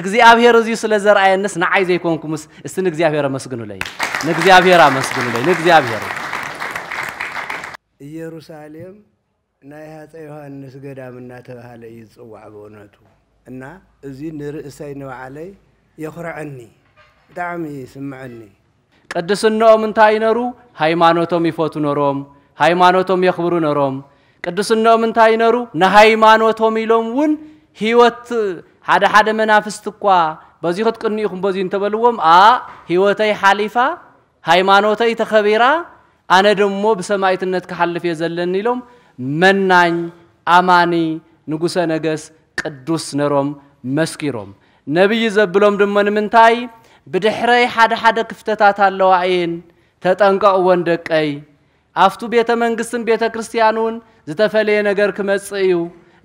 እግዚአብሔር እዚ ስለ ዘርአየንስ ንዓይ ዘይኮንኩምስ እስቲ ንእግዚአብሔር አመስግኑልኝ ንእግዚአብሔር አመስግኑልኝ ንእግዚአብሔር ኢየሩሳሌም ናይ ሃፀ ዮሐንስ ገዳምና ተባሃለ ይጽዋዕ በእውነቱ እና እዚ ንርእሰይ ንባዓለይ የኽርዐኒ ብጣዕሚ ይስምዐኒ ቅድስናኦም እንታይ ነሩ ሃይማኖቶም ይፈቱ ነሮም ሃይማኖቶም የኽብሩ ነሮም ቅድስናኦም እንታይ ነሩ ንሃይማኖቶም ኢሎም ውን ህይወት ሓደ መናፍስት እኳ በዚህ ክትቅንኢኹም በዚህ እንተበልዎም ህይወተይ ሓሊፋ ሃይማኖተይ ተኸቢራ ኣነ ደሞ ብሰማይትነት ክሓልፍ የዘለኒ ኢሎም መናኝ ኣማኒ ንጉሰ ነገስ ቅዱስ ነሮም መስኪሮም ነብይ ዘብሎም ደሞ ንምንታይ ብድሕረይ ሓደ ክፍተታት ኣለዋይን ተጠንቀቅዎን ደቀይ ኣፍቱ ቤተ መንግስትን ቤተ ክርስቲያኑን ዝተፈለየ ነገር ክመጽእ እዩ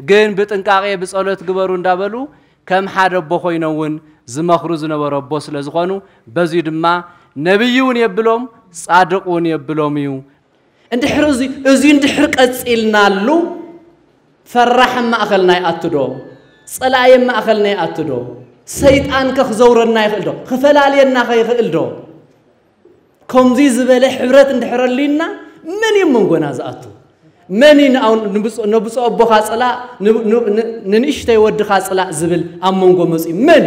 ግን ብጥንቃቄ ብጸሎት ግበሩ እንዳበሉ ከም ሓደ ቦ ኮይነውን ዝመኽሩ ዝነበረ ቦ ስለ ዝኾኑ በዚ ድማ ነብዩን የብሎም ጻድቁን የብሎም እዩ እንድሕር እዚ እንድሕር ቀጽልናሉ ፈራሕ ማእኸልና ይኣትዶ ጸላየ ማእኸልና ይኣትዶ ሰይጣን ከኽዘውረና ይኽእል ዶ ክፈላለየና ይኽእል ዶ ከምዚ ዝበለ ሕብረት እንድሕረልና ምን ይምንጎና ዝኣቱ መኒ ነብጾ ኣቦኻ ጽላ ንንእሽተይ ወድኻ ጽላ ዝብል ኣብ መንጎ መጽኡ መኒ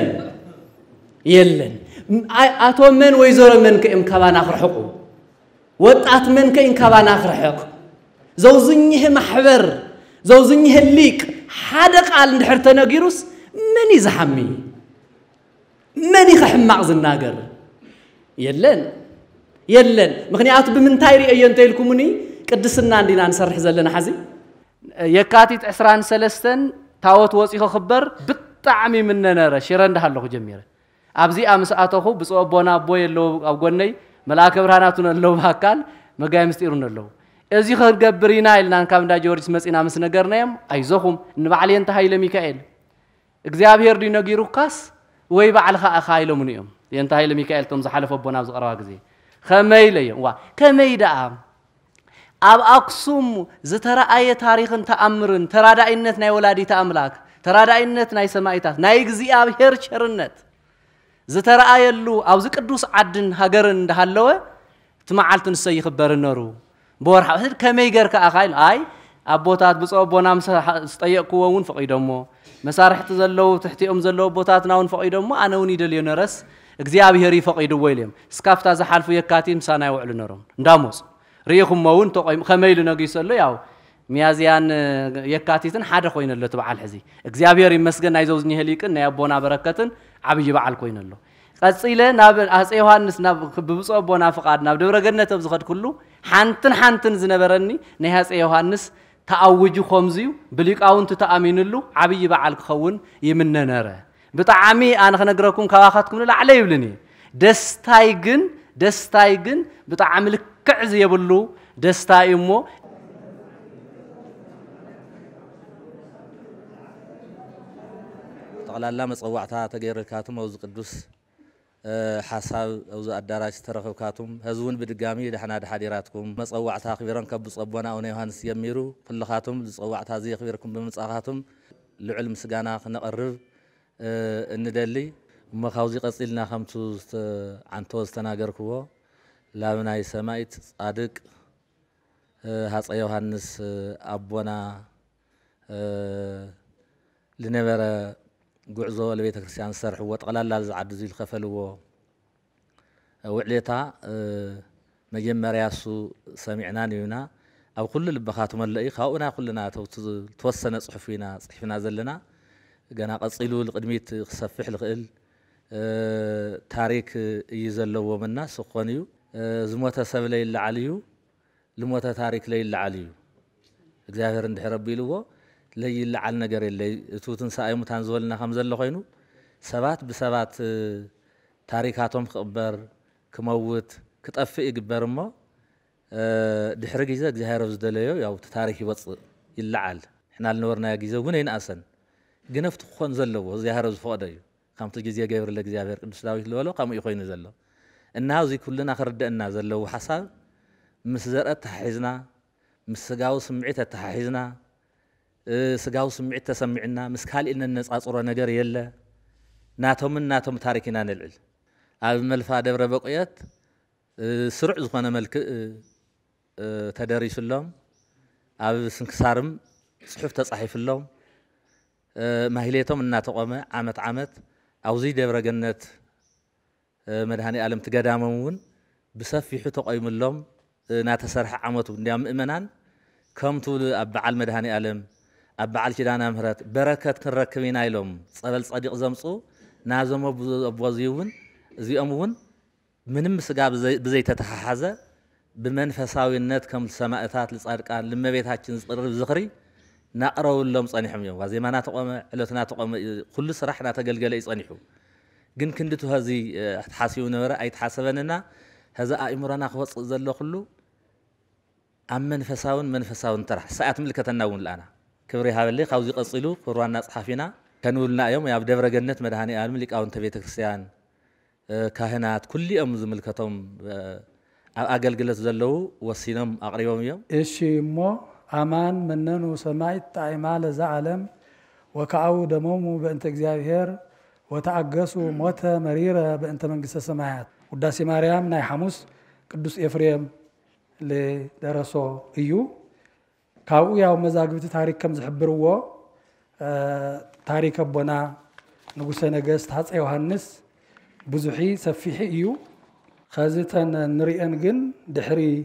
የለን ኣቶ መን ወይዘሮ መን ከእም ካባና ክርሕቁ ወጣት መን ከእም ካባና ክርሕቅ ዘውዝኝህ ማሕበር ዘውዝኝህ ሊቅ ሓደ ቃል እንድሕር ተነጊሩስ መኒ ዝሓሚ መኒ ከሕማቕ ዝናገር የለን ምክንያቱ ብምንታይ ርአዮ እንተይልኩምኒ ቅድስና እንዲና ንሰርሕ ዘለና ሓዚ የካቲት 23 ታወት ወፂኹ ክበር ብጣዕሚ ምነነረ ሽረ እንዳሃለኹ ጀሚረ ኣብዚ ኣምስኣተኹ ብጾቦና ቦይ የለው ኣብ ጎነይ መላእክተ ብርሃናቱን ኣለው ባካል መጋይ ምስጢሩን ኣለው እዚ ክገብሪና ኢልና ካብ እንዳ ጆርጅስ መጺና ምስ ነገርናዮም ኣይዞኹም ንባዕል የንተ ሃይለ ሚካኤል እግዚአብሔር ዲ ነጊሩካስ ወይ ባዕልኻ ኣኻ ኢሎምን እዮም የንተ ሃይለ ሚካኤል ቶም ዝሓለፈ ቦና ኣብ ዝቐረባ ግዜ ከመይ ለዮም ከመይ ደኣ ኣብ አክሱም ዝተራእየ ታሪኽን ተኣምርን ተራዳኢነት ናይ ወላዲት ኣምላክ ተራዳኢነት ናይ ሰማይታት ናይ እግዚአብሔር ቸርነት ዝተራእየሉ ኣብዚ ቅዱስ ዓድን ሃገርን እንዳሃለወ ትመዓልቱ ንሰይ ይኽበር ነሩ በወርሓ ከመይ ገርካ ኣኻይል ኣቦታት ብጾቦና ስጠየቅክዎ እውን ፈቂዶሞ መሳርሕቲ ዘለው ትሕቲኦም ዘለው ቦታትና እውን ፈቂዶሞ ኣነ እውን ይደልዮ ነረስ እግዚአብሔር ይፈቂድዎ ኢሎም ስካፍታ ዝሓልፉ የካቲት ምሳና ይውዕሉ ነሮም እንዳሞጽ ሪኢኹም እውን ተቆይም ከመይሉ ነጊሰሎ ያው ሚያዝያን የካቲትን ሓደ ኮይነሎ ተበዓል ሕዚ እግዚአብሔር ይመስገን ናይ ዘውዝኝ ህሊቅን ናይ ኣቦና በረከትን ዓብይ በዓል ኮይነሎ ቀጽለ ናብ ኣፄ ዮሐንስ ናብ ብብጾቦና ፍቃድ ናብ ደብረ ገነት ኣብ ዝኸድ ኩሉ ሓንትን ዝነበረኒ ናይ ኣፄ ዮሐንስ ተኣውጁ ከምዚዩ ብሊቃውንት ተኣሚንሉ ዓብይ በዓል ክኸውን ይምነነረ ብጣዕሚ ኣነ ክነግረኩም ካባኻትኩም ላዕለ ይብልኒ ደስታይ ግን ብጣዕሚ ልክዕ ዝየብሉ ደስታ እሞ ጠቅላላ መጽዋዕታ ተገይርካቱም ኣውዝ ቅዱስ ሓሳብ ኣውዝ ኣዳራሽ ተረኸብካቱም ህዝቡን ብድጋሚ ደሕና ደሓዲራትኩም መጽዋዕታ ክቢረን ካብ ብጾቦና ኣቡነ ዮሐንስ የሚሩ ኩልኻቱም ዝጽዋዕታ እዚ ክቢርኩም ብምጻኻቱም ልዑል ምስጋና ክነቐርብ እንደሊ መኻውዚ ቀጽልና ከምቱ ዓንቶ ዝተናገርክዎ ላብ ናይ ሰማይት ጻድቅ ሃፀ ዮሐንስ ኣቦና لنبر ጉዕዞ ለቤተ ክርስቲያን ሰርሕዎ ጠቅላላ ዝዓድ ዚል ከፈልዎ ውዕሌታ መጀመሪያሱ ሰሚዕና ነውና ኣብ ኩሉ ልበኻቱ መለኢ ካውና ኩልና ተወሰነ ጽሑፍና ዘለና ገና ቀጽሉ ለቅድሚት ክሰፍሕ ልኽእል ታሪክ እዩ ዘለዎምና ስኾንዩ ዝሞተ ሰብ ለይልዓል እዩ ልሞተ ታሪክ ለይልዓል እዩ እግዚአብሔር እንድሕረብ ኢልዎ ለይልዓል ነገር የለይ እቱ ትንሳኤ ሙታን ዝወልና ከም ዘሎ ኮይኑ ሰባት ብሰባት ታሪካቶም ክቕበር ክመውት ክጠፍእ ይግበርሞ ድሕሪ ግዜ እግዚአብሔር ዝደለዮ ያው ታሪክ ይወጽእ ይልዓል احنا ልነበርና ግዜ ግን ይንኣሰን ግን ኣብቲ ክኾን ዘለዎ እግዚአብሔር ዝፈቀደ እዩ ከምቲ ግዜ ገብር ለእግዚአብሔር ቅዱስ ዳዊት ለወሎ ከምኡ ኮይኑ ዘሎ እና እዚ ኩልና ክርደአና ዘለዎ ሓሳብ ምስ ዘርአት ተሓሒዝና ምስ ስጋው ስምዒት ተሓሒዝና ስጋው ስምዒት ተሰሚዕና ምስ ካልእና ነጻጽሮ ነገር የለ ناتهم تاركنا نلعل أب ملفا دبر بقيت سرع زخنا ملك تدريس اللهم أب سنكسارم صحف تصحيف اللهم ماهليتهم ناتقوم عمت أو زي دبر جنة مدهاني ألم تقدامون بسفي حتقيم اللهم ناتسرح عمتو نديام إمنان كم طول أبعال مدهاني ألم أبعال كدانا مهرات بركة كنركبين أيلهم صبل صديق زمصو نازم أبوزيون زي أمون من مسجاب بزي تتحازة بمنفساوي النت كم السماءات لصارقان لما بيتهاچن صرف زخري نقرأ لهم صنيحهم يوم وزي ما ناتقوم علتنا تقوم كل صراحة نتجلجل يصنيحو جن كندتو هذه تحاسيون ورا أي تحاسبنا هذا أمرنا خواص زلوا كله أم منفساون ترح ساعات ملكة النون الآن كبري هذا اللي خوزي قصيلو قرآن الناس حافينا كانوا لنا يوم يا بدر جنة مدهاني الملك أو أنت بيت كريستيان كاهنات كل أمز ملكتهم أقل جلس زلوا وسينم أقربهم يوم إيش مو أمان منن وسمعت تعمال زعلم وكعو دموم بأنت جزاهير وتعجسوا موت مريرة بأنت منجس السماعات وداسي مريم ناي حموس قدوس إفريم لدرسو إيو كاو ياو مزاقبت تاريخ كم زحبروا تاريخ بنا نقول نجست حتى يوحنس بزحي سفيحي إيو خازتن نريئن جن دحري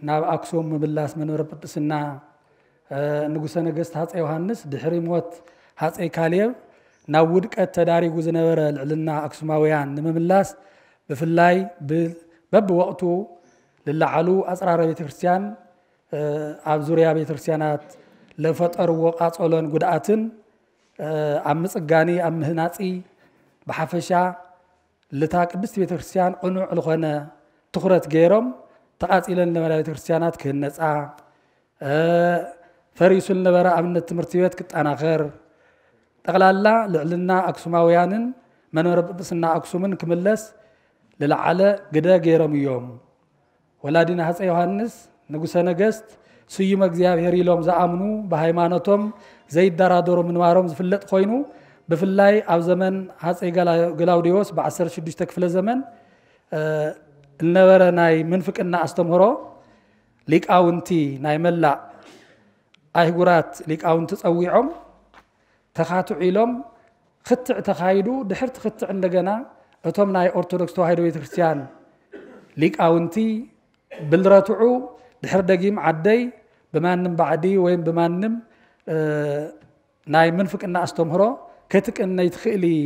ناب أكسوم باللاس من رب السنة نقول نجست حتى يوحنس دحري موت حتى كاليب ناودك التداري وزنبر لنا أكسماويان نمملاس بفلاي بب وقته للعلو أسرار بيت كريستيان أبزوريا بيت كريستيانات لفتر وقات أولن قدعتن أمس الجاني أم هناتي بحفشة لتاك بس بيت كريستيان قنوع لخنا تخرت جيرم تقات إلى النمر بيت كريستيانات كهنس فريس النبرة أمن التمرتيات كنت أنا غير تقلالا لعلنا أكسماويانن من رب بسنا أكسومن كملس للعلى قدا جيرم يوم ولادنا حتى يوحنس نقول نجست سيم እግዚአብሔር ይሎም ዘአምኑ በሃይማኖቶም ዘይደራደሩ ምንዋሮም ዝፍለጥ ኮይኑ በፍላይ ኣብ ዘመን ሃፀይ ገላውዲዮስ በ16 ክፍለ ዘመን النبرة ناي منفقنا أستمره ليك أونتي ناي ملا أهجرات ليك أونت تسويعهم تخاتو علم خطع تخايدو دحرت خطع عندنا أتوم ناي أرثوذكس توحيدو كريستيان ليك أونتي بالراتعو دحر دقيم عدي بمانم بعدي وين بمانم ناي منفقنا أستمره كتك إن يتخيلي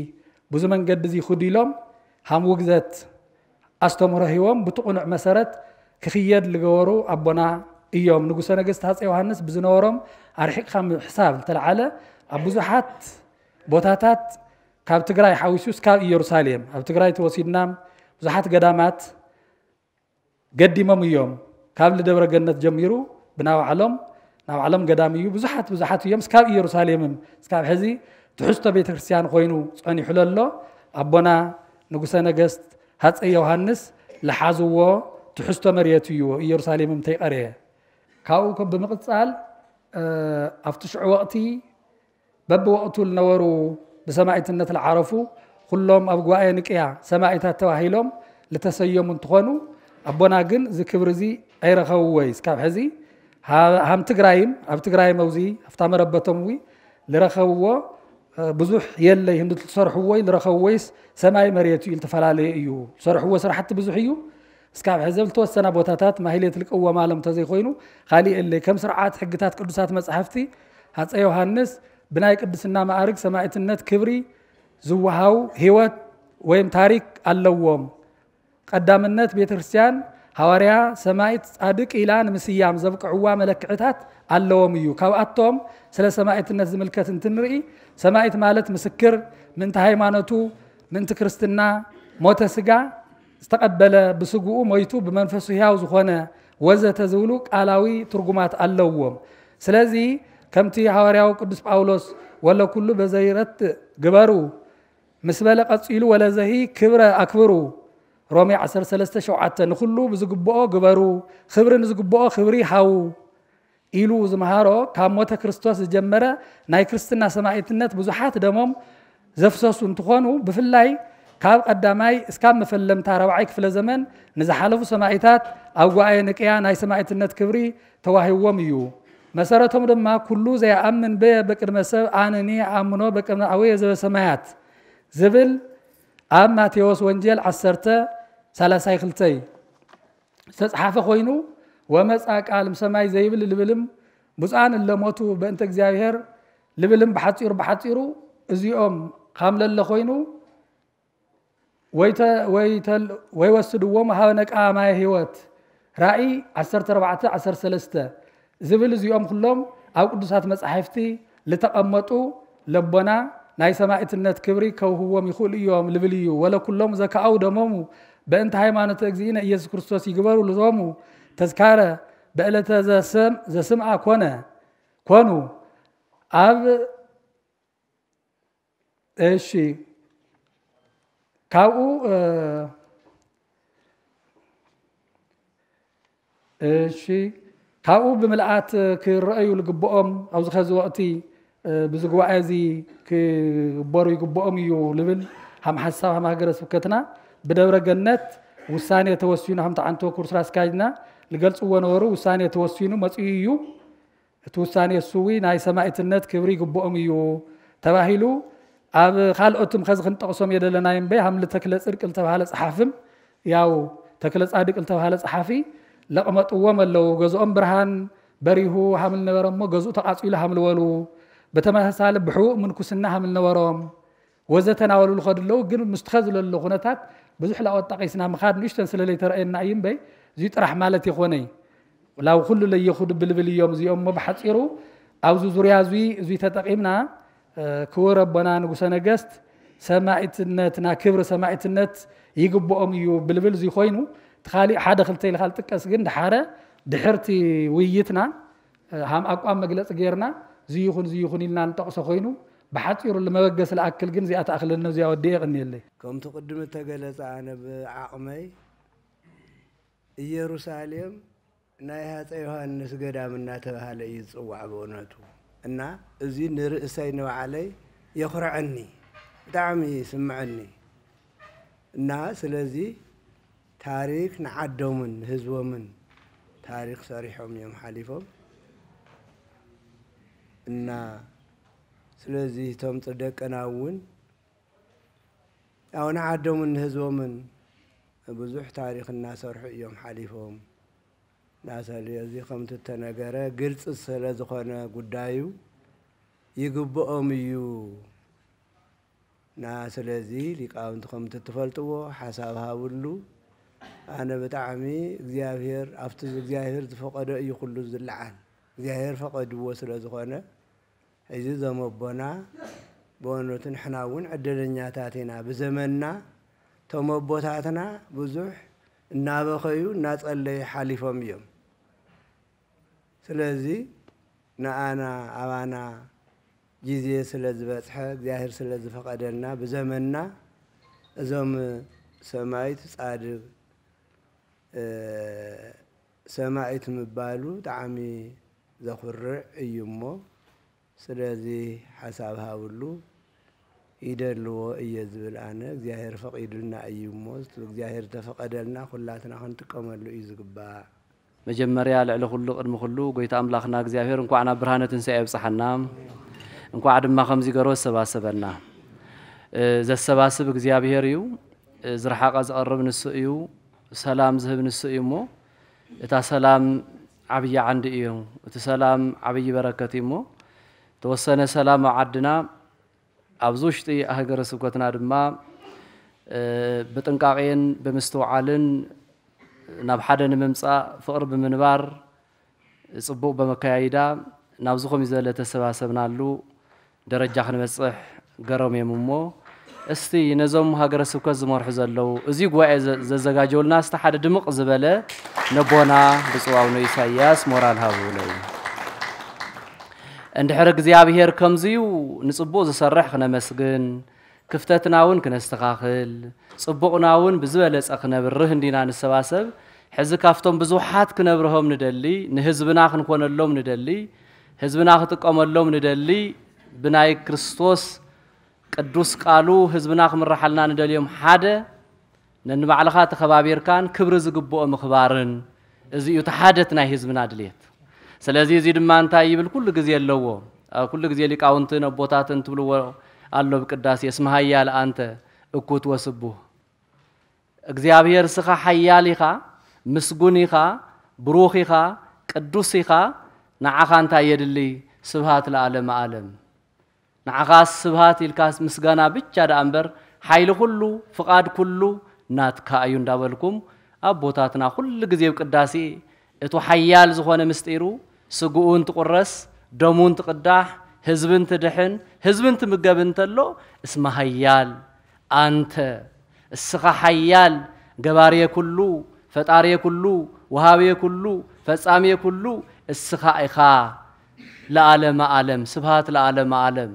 بزمن قد زي خدي لهم هم وجدت أستمره يوم بتقنع مسارات كخياد لجوارو أبونا يوم نقول نجست هذا يوحنس بزنورم أرحق خم حساب تلعلى أبو زحات بوتاتات كاب تجراي حويسوس كاب يروساليم أب تجراي توصيدنا زحات قدامات قديمة يوم كاب لدبر جنة جميرو بناو علم قداميو بزحات يوم كاب يروساليم كاب هذي تحس بيت كريستيان خوينو أني حلال له أبونا نقول نجست هات يوحنس لحازوه تحسته مريتيو يروساليم متيقريه كاو كب بمقصال افتشع وقتي بب وقتو النورو بسماعتነት العرفو كلهم ابغواي نقيا سماعتات توهيلهم لتسيم تخونو ابونا جن ذكر زي ايرخو ويس كاب حزي هم تግራይም اب تግራይም اوزي افتامربتهم وي لرخوو بزح يلي هند تصرحوا لرخويس سماي مريتو يلتفلالي ايو صرحوا صراحه بزحيو اسكاب حزب توسنا بوتاتات ماهيلت القوه مالم تزي خوينو خالي اللي كم سرعات حقتات قدسات مصحفتي هاصي يوحنس بناي قدسنا معارك سماعتነት كبري زوهاو هيوت ويم تاريخ اللوم قدامነት ቤተክርስቲያን ሐዋርያ ሰማዕት ጻድቅ ኢላን ምስያም ዘብቅዕዋ መለክዕታት አለዎም እዩ ካብአቶም ስለ ሰማዕትነት ዝምልከት እንትንርኢ ሰማዕት ማለት ምስክር ምን ሃይማኖቱ ምን ክርስትና ሞተ ስጋ استقبل بسقو مويتو بمنفسه هياو زخونه وزته زولو قالاوي ترجمات اللوم سلازي كمتي حوارياو قدوس باولوس ولا كله بزيرت جبرو مسبله قصيلو ولا زهي كبره اكبرو رومي 13 شوعته نخلو بزغبو جبرو خبرن زغبو خبري هاو ኢሉ ዝመሃሮ ካብ ሞተ ክርስቶስ ዝጀመረ ናይ ክርስትና ሰማዕትነት ብዙሓት ደሞም ዘፍሰሱ እንትኾኑ ብፍላይ ካብ ቀዳማይ እስካብ መፈለምታ 4ይ ክፍለ ዘመን ንዝሓለፉ ሰማዕታት ኣብ ጉባኤ ንቅያ ናይ ሰማዕትነት ክብሪ ተዋሂቦም እዩ መሰረቶም ድማ ኩሉ ዘየኣምን በቅድመ ሰብ ኣነኒ ኣምኖ በቅድመ ኣወየ ዘበሰማያት ዝብል ኣብ ማቴዎስ ወንጌል 10:32 ዝተጻሕፈ ኮይኑ ወመጻ ቃል ሰማይ ዘይብል ልብልም ብፃን ለሞቱ በእንተ እግዚአብሔር ልብልም በሐፂሩ እዚኦም ካምለለ ኮይኑ ወይ ወስድዎም ሃበነቃ ማይ ህይወት ራእይ 14:13 ዝብል እዚኦም ኩሎም ኣብ ቅዱሳት መጻሕፍቲ ለተቀመጡ ለቦና ናይ ሰማዕትነት ክብሪ ከውህዎም ይኽእሉ እዮም ልብል እዩ ወለ ኩሎም ዘካው ደሞሙ በእንተ ሃይማኖት እግዚእነ ኢየሱስ ክርስቶስ ይግበሩ ለዞሙ ተዝካረ በእለተ ዘስምዓ ኮኑ ኣብ እሺ ካብኡ ብምልአት ክረአዩ ልግብኦም ኣብዚ ኸዚ ወቅቲ ብዝጉባኤ እዚ ክበሩ ይግብኦም እዩ ልብል ሃም ሓሳብ ሃም ሃገረ ስብከትና ብደብረ ገነት ውሳኔ ተወሲኑ ሃም ተዓንቶ ኩርስራ ስካጅና ልገልጽዎ ነበሩ ውሳኔ ተወሲኑ መጽኡ እዩ እቲ ውሳኔ እሱዊ ናይ ሰማዕትነት ክብሪ ይግብኦም እዩ ተባሂሉ ኣብ ካልኦትም ኸዚ ክንጠቕሶም የደለና እምበይ ሃም ተክለ ጽድቅ ዝተባሃለ ጸሓፍም ያው ተክለ ጻድቅ ዝተባሃለ ጸሓፊ ለቕመጥዎም ኣለው ገዝኦም ብርሃን በሪሁ ሃምል ነበረሞ ገዝኡ ተቃጺሉ ሃምል ወሉ በተመሳሳለ ብሕውእ ምንኩስና ሃምል ነበሮም ወዘተናወሉ ልኸድለው ግን ምስተኸዝለሉ ኩነታት ብዙሕ ላወጣቂስና ምኻድ ንሽተን ስለለይ ተረአየና እምበይ እዚ ጥራሕ ማለት ይኾነይ ላው ኩሉ ለየኹድ ብልብል እዮም እዚኦም በሐፂሩ ኣብዙ ዙርያ እዚ ተጠቂምና ክቡር ኣቦና ንጉሰ ነገስት ሰማዕትነትና ክብሪ ሰማዕትነት ይግብኦም እዩ ብልብል እዚ ኮይኑ ተኻሊእ ሓደ ክልተ ኢልካ ጥቀስ ግን ድሓረ ድሕርቲ ውይይትና ሃም ኣቋም መግለጽ ጌርና ዝይኹን ኢልና ንጠቕሶ ኮይኑ بحثير لما بقى الأكل جن زي أتأكل النوزي أو الدقيق النيلي. كم تقدم التجلس أنا بعقمي يروساليم نايهات أيها الناس قدام الناتها هلا يتصوع بوناتو. إننا زين رئيسين وعلي يخرع عني دعمي يسمعني. الناس الذي تاريخ نعدو من هزو من تاريخ صريحهم يوم حليفهم. إننا ስለዚህ ቶም ተደቀናውን ያው ናዓደው ምን ህዝቦምን ብዙሕ ታሪኽና ሰርሑ እዮም ሓሊፎም ናሰል እዚ ከምት ተነገረ ግልጽ ስለ ዝኾነ ጉዳዩ ይግብኦም እዩ ና ስለዚ ሊቃውንት ከምት ተፈልጥዎ ሓሳብ ሃብሉ ኣነ በጣዕሚ እግዚአብሔር ኣፍቲ እግዚአብሔር ዝፈቀደ እዩ ኩሉ ዝልዓል እግዚአብሔር ፈቀድዎ ስለ ዝኾነ إذا زمبنا بونوتن حناون عدلنا تاتنا بزمننا تمبوتاتنا بزح نابخيو ناس اللي حليفهم يوم سلازي نانا أوانا جزية سلاز بتحق ظاهر سلاز فقدنا بزمننا زم سمايت صادق سمايت مبالو تعمي ذخر يمو ስለዚህ ሐሳብ ሃብሉ ይደልዎ እየዝብል አነ እግዚአብሔር ፈቅድልና እዩሞስ እግዚአብሔር ተፈቀደልና ሁላትና ክንጥቀመሉ ይዝግባ መጀመሪያ ለዕለ ሁሉ ቅድም ሁሉ ጎይታ አምላክና እግዚአብሔር እንኳን ብርሃነትን ሳይብጽሐና እንኳን ድማ ከምዚ ገሮ ሰባሰበና ዘሰባስብ እግዚአብሔር እዩ ዝርሐቀ ዝቀርብ ንሱ እዩ ሰላም ዝህብ ንሱ እዩሞ እታ ሰላም ዓብይ ዓንዲ እዩ እቲ ሰላም ዓብይ በረከት እዩሞ توصلنا سلام عدنا أبزوشتي أهجر سكوتنا دما بتنقعين بمستوعلن نبحدن ممسا فقر بمنبار صبوا بمكايدا نابزوخم إذا تسباسبنا له درجة خن مسح قرم يممو استي نزوم هاجر سكوت زمر حزلو أزيق واعز زجاجول ناس تحد دمق زبالة نبونا بسواونو إسحاياس مورال هاولي عند حرق زيابير كمزيو نصبو زسرح خنا مسجن كفتتناون كنستقاخل صبقناون بزبلص اخنا برهن دينا نسباسب ሕዚ ካፍቶም ብዙሓት ክነብርሆም ንደሊ ንህዝብና ክንኮነሎም ንደሊ ህዝብና ክትቀመሎም ንደሊ ብናይ ክርስቶስ ቅዱስ ቃሉ ህዝብና ክምራሓልና ንደልዮም ሓደ ነንባዕልኻ ተኸባቢርካን ክብሪ ዝግብኦ ምኽባርን እዚኡ ተሓደት ናይ ህዝብና ድልየት ስለዚ እዚ ድማ እንታይ ይብል ኩሉ ግዜ ኣለዎ ኩሉ ግዜ ሊቃውንትን ኣቦታትን ትብልዎ ኣሎ ብቅዳሴ እስመ ሃያል አንተ እኩት ወስቡህ እግዚአብሔር ስኻ ሃያል ኢኻ ምስጉን ኢኻ ብሩኽ ኢኻ ቅዱስ ኢኻ ንዓኻ እንታይ የድሊ ስብሃት ለዓለመ ዓለም ንዓኻ ስብሃት ኢልካስ ምስጋና ብቻ ዳ እምበር ሓይሊ ኩሉ ፍቓድ ኩሉ ናትካ እዩ እንዳበልኩም ኣቦታትና ኩሉ ግዜ ብቅዳሴ እቱ ሃያል ዝኾነ ምስጢሩ ስጉኡን ትቁረስ ደሙን ትቅዳሕ ህዝብን ትድሕን ህዝብን ትምገብ እንተሎ እስመ ሃያል አንተ እስኻ ሃያል ገባርየ ኩሉ ፈጣርየ ኩሉ ወሃብየ ኩሉ ፈጻምየ ኩሉ እስኻ ኢኻ ለዓለመ ዓለም ስብሃት ለዓለመ ዓለም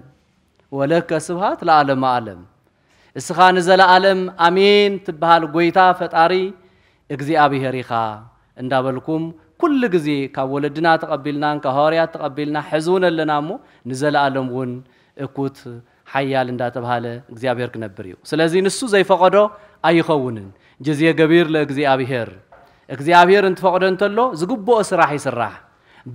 ወለከ ስብሃት ለዓለመ ዓለም እስኻ ንዘለዓለም አሜን ትበሃል ጎይታ ፈጣሪ እግዚአብሔር ኢኻ እንዳበልኩም ኩሉ ግዜ ካብ ወለድና ተቀቢልናን ከሐዋርያት ተቀቢልና ሕዙን ኣለናሞ ንዘለዓለም ውን እኩት ሓያል እንዳተባሃለ እግዚአብሔር ክነብር እዩ ስለዚ ንሱ ዘይፈቀዶ ኣይኸውንን ጀዝየ ገቢር ለእግዚአብሔር እግዚአብሔር እንትፈቅዶ እንተሎ ዝግብኦ ስራሕ ይስራሕ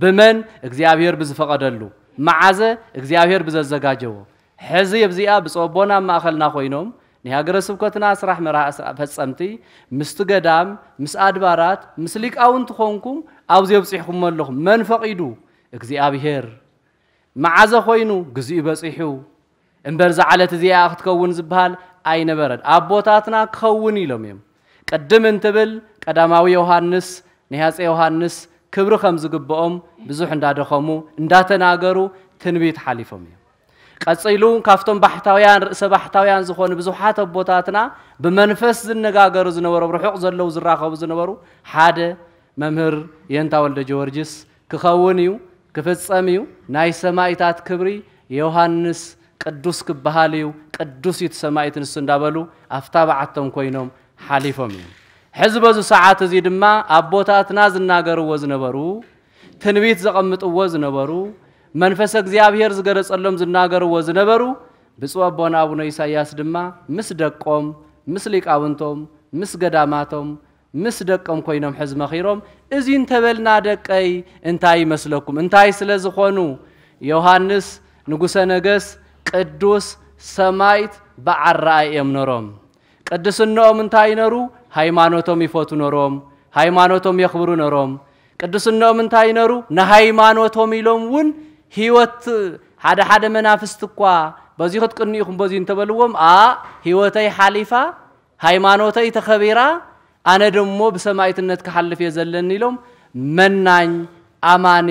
ብመን እግዚአብሔር ብዝፈቀደሉ መዓዘ እግዚአብሔር ብዘዘጋጀዎ ሕዚ የብዚኣ ብጾቦና ማእኸልና ኮይኖም ንሃገረ ስብከትና ስራሕ መራህ ፈጸምቲ ምስቲ ገዳም ምስ አድባራት ምስ ሊቃውንት ኮንኩም ኣብዚ የብጽሕኩም ኣለኹም መን ፈቂዱ እግዚአብሔር መዓዘ ኮይኑግዚኡ በጽሑ እምበር ዝዓለት እዚኣ ክትከውን ዝበሃል ኣይነበረን ኣቦታትና ክኸውን ኢሎም እዮም ቅድም እንትብል ቀዳማዊ ዮሐንስ ንሃፄ ዮሐንስ ክብሪ ከም ዝግብኦም ብዙሕ እንዳደኸሙ እንዳተናገሩ ትንቢት ሓሊፎም እዮም ቀጽይሉ ካፍቶም ባሕታውያን ርእሰ ባሕታውያን ዝኾኑ ብዙሓት ኣቦታትና ብመንፈስ ዝነጋገሩ ዝነበሩ ርሑቕ ዘለው ዝራኸቡ ዝነበሩ ሓደ መምህር የንታ ወልደ ጀወርጅስ ክኸውን እዩ ክፍጸም እዩ ናይ ሰማይታት ክብሪ ዮሐንስ ቅዱስ ክበሃል እዩ ቅዱስ እዩ ሰማይት ንሱ እንዳበሉ ኣፍታ በዓቶም ኮይኖም ሓሊፎም እዩ ሕዚ በዙ ሰዓት እዚ ድማ ኣቦታትና ዝናገርዎ ዝነበሩ ትንቢት ዘቐምጥዎ ዝነበሩ መንፈስ እግዚአብሔር ዝገለጸሎም ዝናገርዎ ዝነበሩ ብፁዕ አቡነ አቡነ ኢሳያስ ድማ ምስ ደቆም ምስ ሊቃውንቶም ምስ ገዳማቶም ምስ ደቆም ኮይኖም ሕዚ መኺሮም እዚ እንተበልና ደቀይ እንታይ ይመስለኩም እንታይ ስለ ዝኾኑ ዮሐንስ ንጉሰ ነገስ ቅዱስ ሰማይት በዓራይ እዮም ነሮም ቅድስናኦም እንታይ ነሩ ሃይማኖቶም ይፈቱ ነሮም ሃይማኖቶም የኽብሩ ነሮም ቅድስናኦም እንታይ ነሩ ንሃይማኖቶም ኢሎም ውን ህይወት ሓደ መናፍስት እኳ በዚ ክትቅንኢኹም በዚ እንተበልዎም ህይወተይ ሓሊፋ ሃይማኖተይ ተኸቢራ ኣነ ደሞ ብሰማይትነት ክሓልፍ የዘለኒ ኢሎም መናኝ ኣማኒ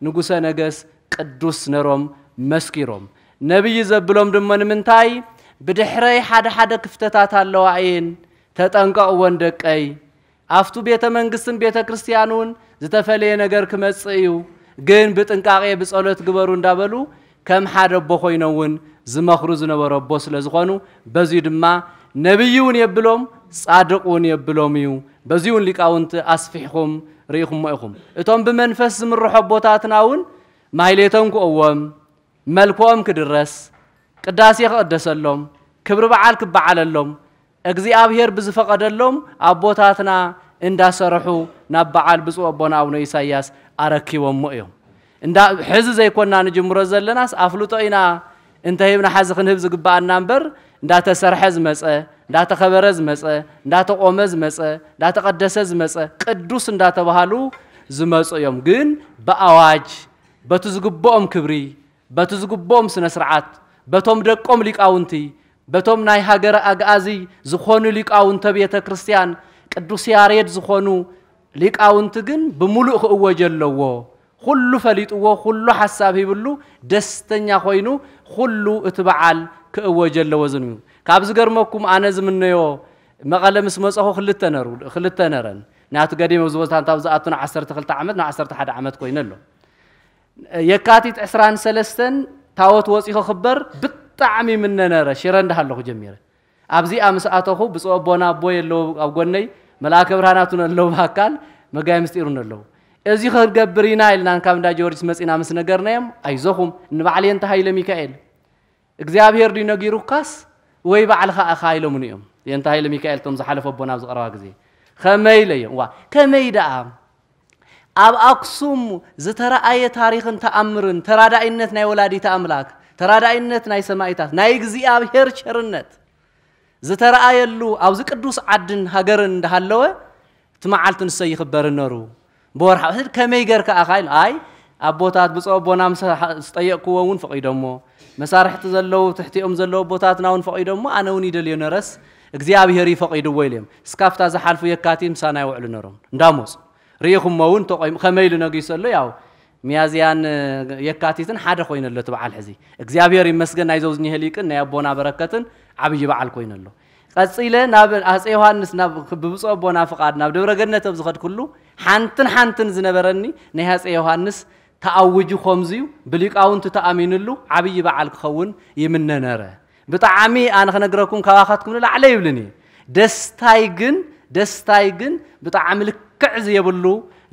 ንጉሰ ነገስ ቅዱስ ነሮም መስኪሮም ነብይ ዘብሎም ደሞ ንምንታይ ብድሕረይ ሓደ ክፍተታት ኣለዋ እየን ተጠንቀቕዎን ደቀይ ኣፍቱ ቤተ መንግስትን ቤተ ክርስቲያኑን ዝተፈለየ ነገር ክመጽእ እዩ ግን ብጥንቃቄ ብጸሎት ግበሩ እንዳበሉ ከም ሓደ ኣቦ ኮይኖውን ዝመኽሩ ዝነበሩ ኣቦ ስለ ዝኾኑ በዚሁ ድማ ነብይውን የብሎም ጻድቁን የብሎም እዩ በዚሁን ሊቃውንት ኣስፊሕኩም ርኢኹም ኢኹም እቶም ብመንፈስ ዝምርሑ ኣቦታትናውን ማይሌቶም ክእዎም መልክኦም ክድረስ ቅዳሴ ክቅደሰሎም ክብሪ በዓል ክበዓለሎም እግዚአብሔር ብዝፈቀደሎም ኣቦታትና እንዳሰርሑ ናብ በዓል ብፁዕ አቡነ አቡነ ኢሳያስ ኣረኪቦም እዮም እንዳ ሕዚ ዘይኮና ንጅምሮ ዘለናስ ኣፍልጦ ኢና እንተሂብና ሓዚ ክንህብ ዝግባአና እምበር እንዳተሰርሐ ዝመፀ እንዳተኸበረ ዝመፀ እንዳተቆመ ዝመፀ እንዳተቀደሰ ዝመፀ ቅዱስ እንዳተባሃሉ ዝመፁ እዮም ግን በአዋጅ በቱ ዝግብኦም ክብሪ በቱ ዝግብኦም ስነ ስርዓት በቶም ደቆም ሊቃውንቲ በቶም ናይ ሃገረ አግአዚ ዝኾኑ ሊቃውንተ ቤተ ክርስቲያን ቅዱስ ያሬድ ዝኾኑ ሊቃውንት ግን ብሙሉእ ክእወጀለዎ ሁሉ ፈሊጥዎ ሁሉ ሐሳብ ይብሉ ደስተኛ ኮይኑ ሁሉ እትበዓል ክእወጀለዎ ዝንዩ ካብ ዝገርመኩም ኣነ ዝምነዮ መቐለ ምስ መጽኹ ክልተ ነረን ናቱ ገዲም ዝወዛን ታው ዝኣቱና 12 ዓመት ና 11 ዓመት ኮይነሎ የካቲት 23 ታወት ወፂኹ ክበር ብጣዕሚ ምነነረ ሽረ እንዳሃለኹ ጀሚረ ኣብዚ ኣምስኣተኹ ብፁዕ ኣቦና ኣቦ የለው ኣብ ጎነይ ملاك برهاناتون اللو بهكال مقاي مستيرون اللو ازي خرقبرينا إلنا نكام دا جوريس مسئنا مسنقرنايم أيزوهم نبعلي انتهى إلى ميكائيل እግዚአብሔር ዲነጊሩ ካስ ወይ ባዕልኻ አኻይሎ ምንዮም የንታይ ለሚካኤል ቶም ዘሐለፈ ቦና ዝቀረባ ግዜ ከመይ ለየም ዋ ከመይ ዳ አብ አክሱም ዝተራአየ ታሪኽን ተአምርን ተራዳኢነት ናይ ወላዲተ አምላክ ተራዳኢነት ናይ ሰማይታት ናይ እግዚአብሔር ቸርነት ዝተራአየሉ አብዚ ቅዱስ ዓድን ሃገርን እንዳሃለወ ትማዓልትን ሰይ ይخبر ነሩ በወርሐ ከመይ ገርካ አኻይል አይ አቦታት ብጾ ቦናም ስጠየቅኩውን ፈቂዶሞ መሳርሕቲ ዘለው ትሕቲኦም ዘለው ቦታትናውን ፈቂዶሞ አነውን ይደልዮ ነረስ እግዚአብሔር ይፈቂድዎ ኢሎም ስካፍታ ዘሐልፉ የካቲም ሳና ይውዕሉ ነሮም እንዳሞጽ ሪኹምውን ተቆይም ከመይሉ ነግይሰሎ ያው ሚያዝያን የካቲትን ሓደ ኮይነሎ ተባዓል ሕዚ እግዚአብሔር ይመስገን አይዘውዝኒ ህሊቅን ናይ አቦና በረከትን አብይ በዓል ኮይነሎ ቀጽይለ ናብ አፄ ዮሐንስ ናብ ብብጾ አቦና ፍቃድ ናብ ደብረ ገነት ዝኸድ ኩሉ ሓንትን ዝነበረኒ ናይ አፄ ዮሐንስ ተአውጁ ኾምዚዩ ብሊቃውንት ተአሚንሉ አብይ በዓል ክኸውን ይምነነረ ብጣዓሚ አነ ከነግረኩም ካዋኻትኩም ላዕለ ይብልኒ ደስታይ ግን ብጣዓሚ ልክዕ ዝየብሉ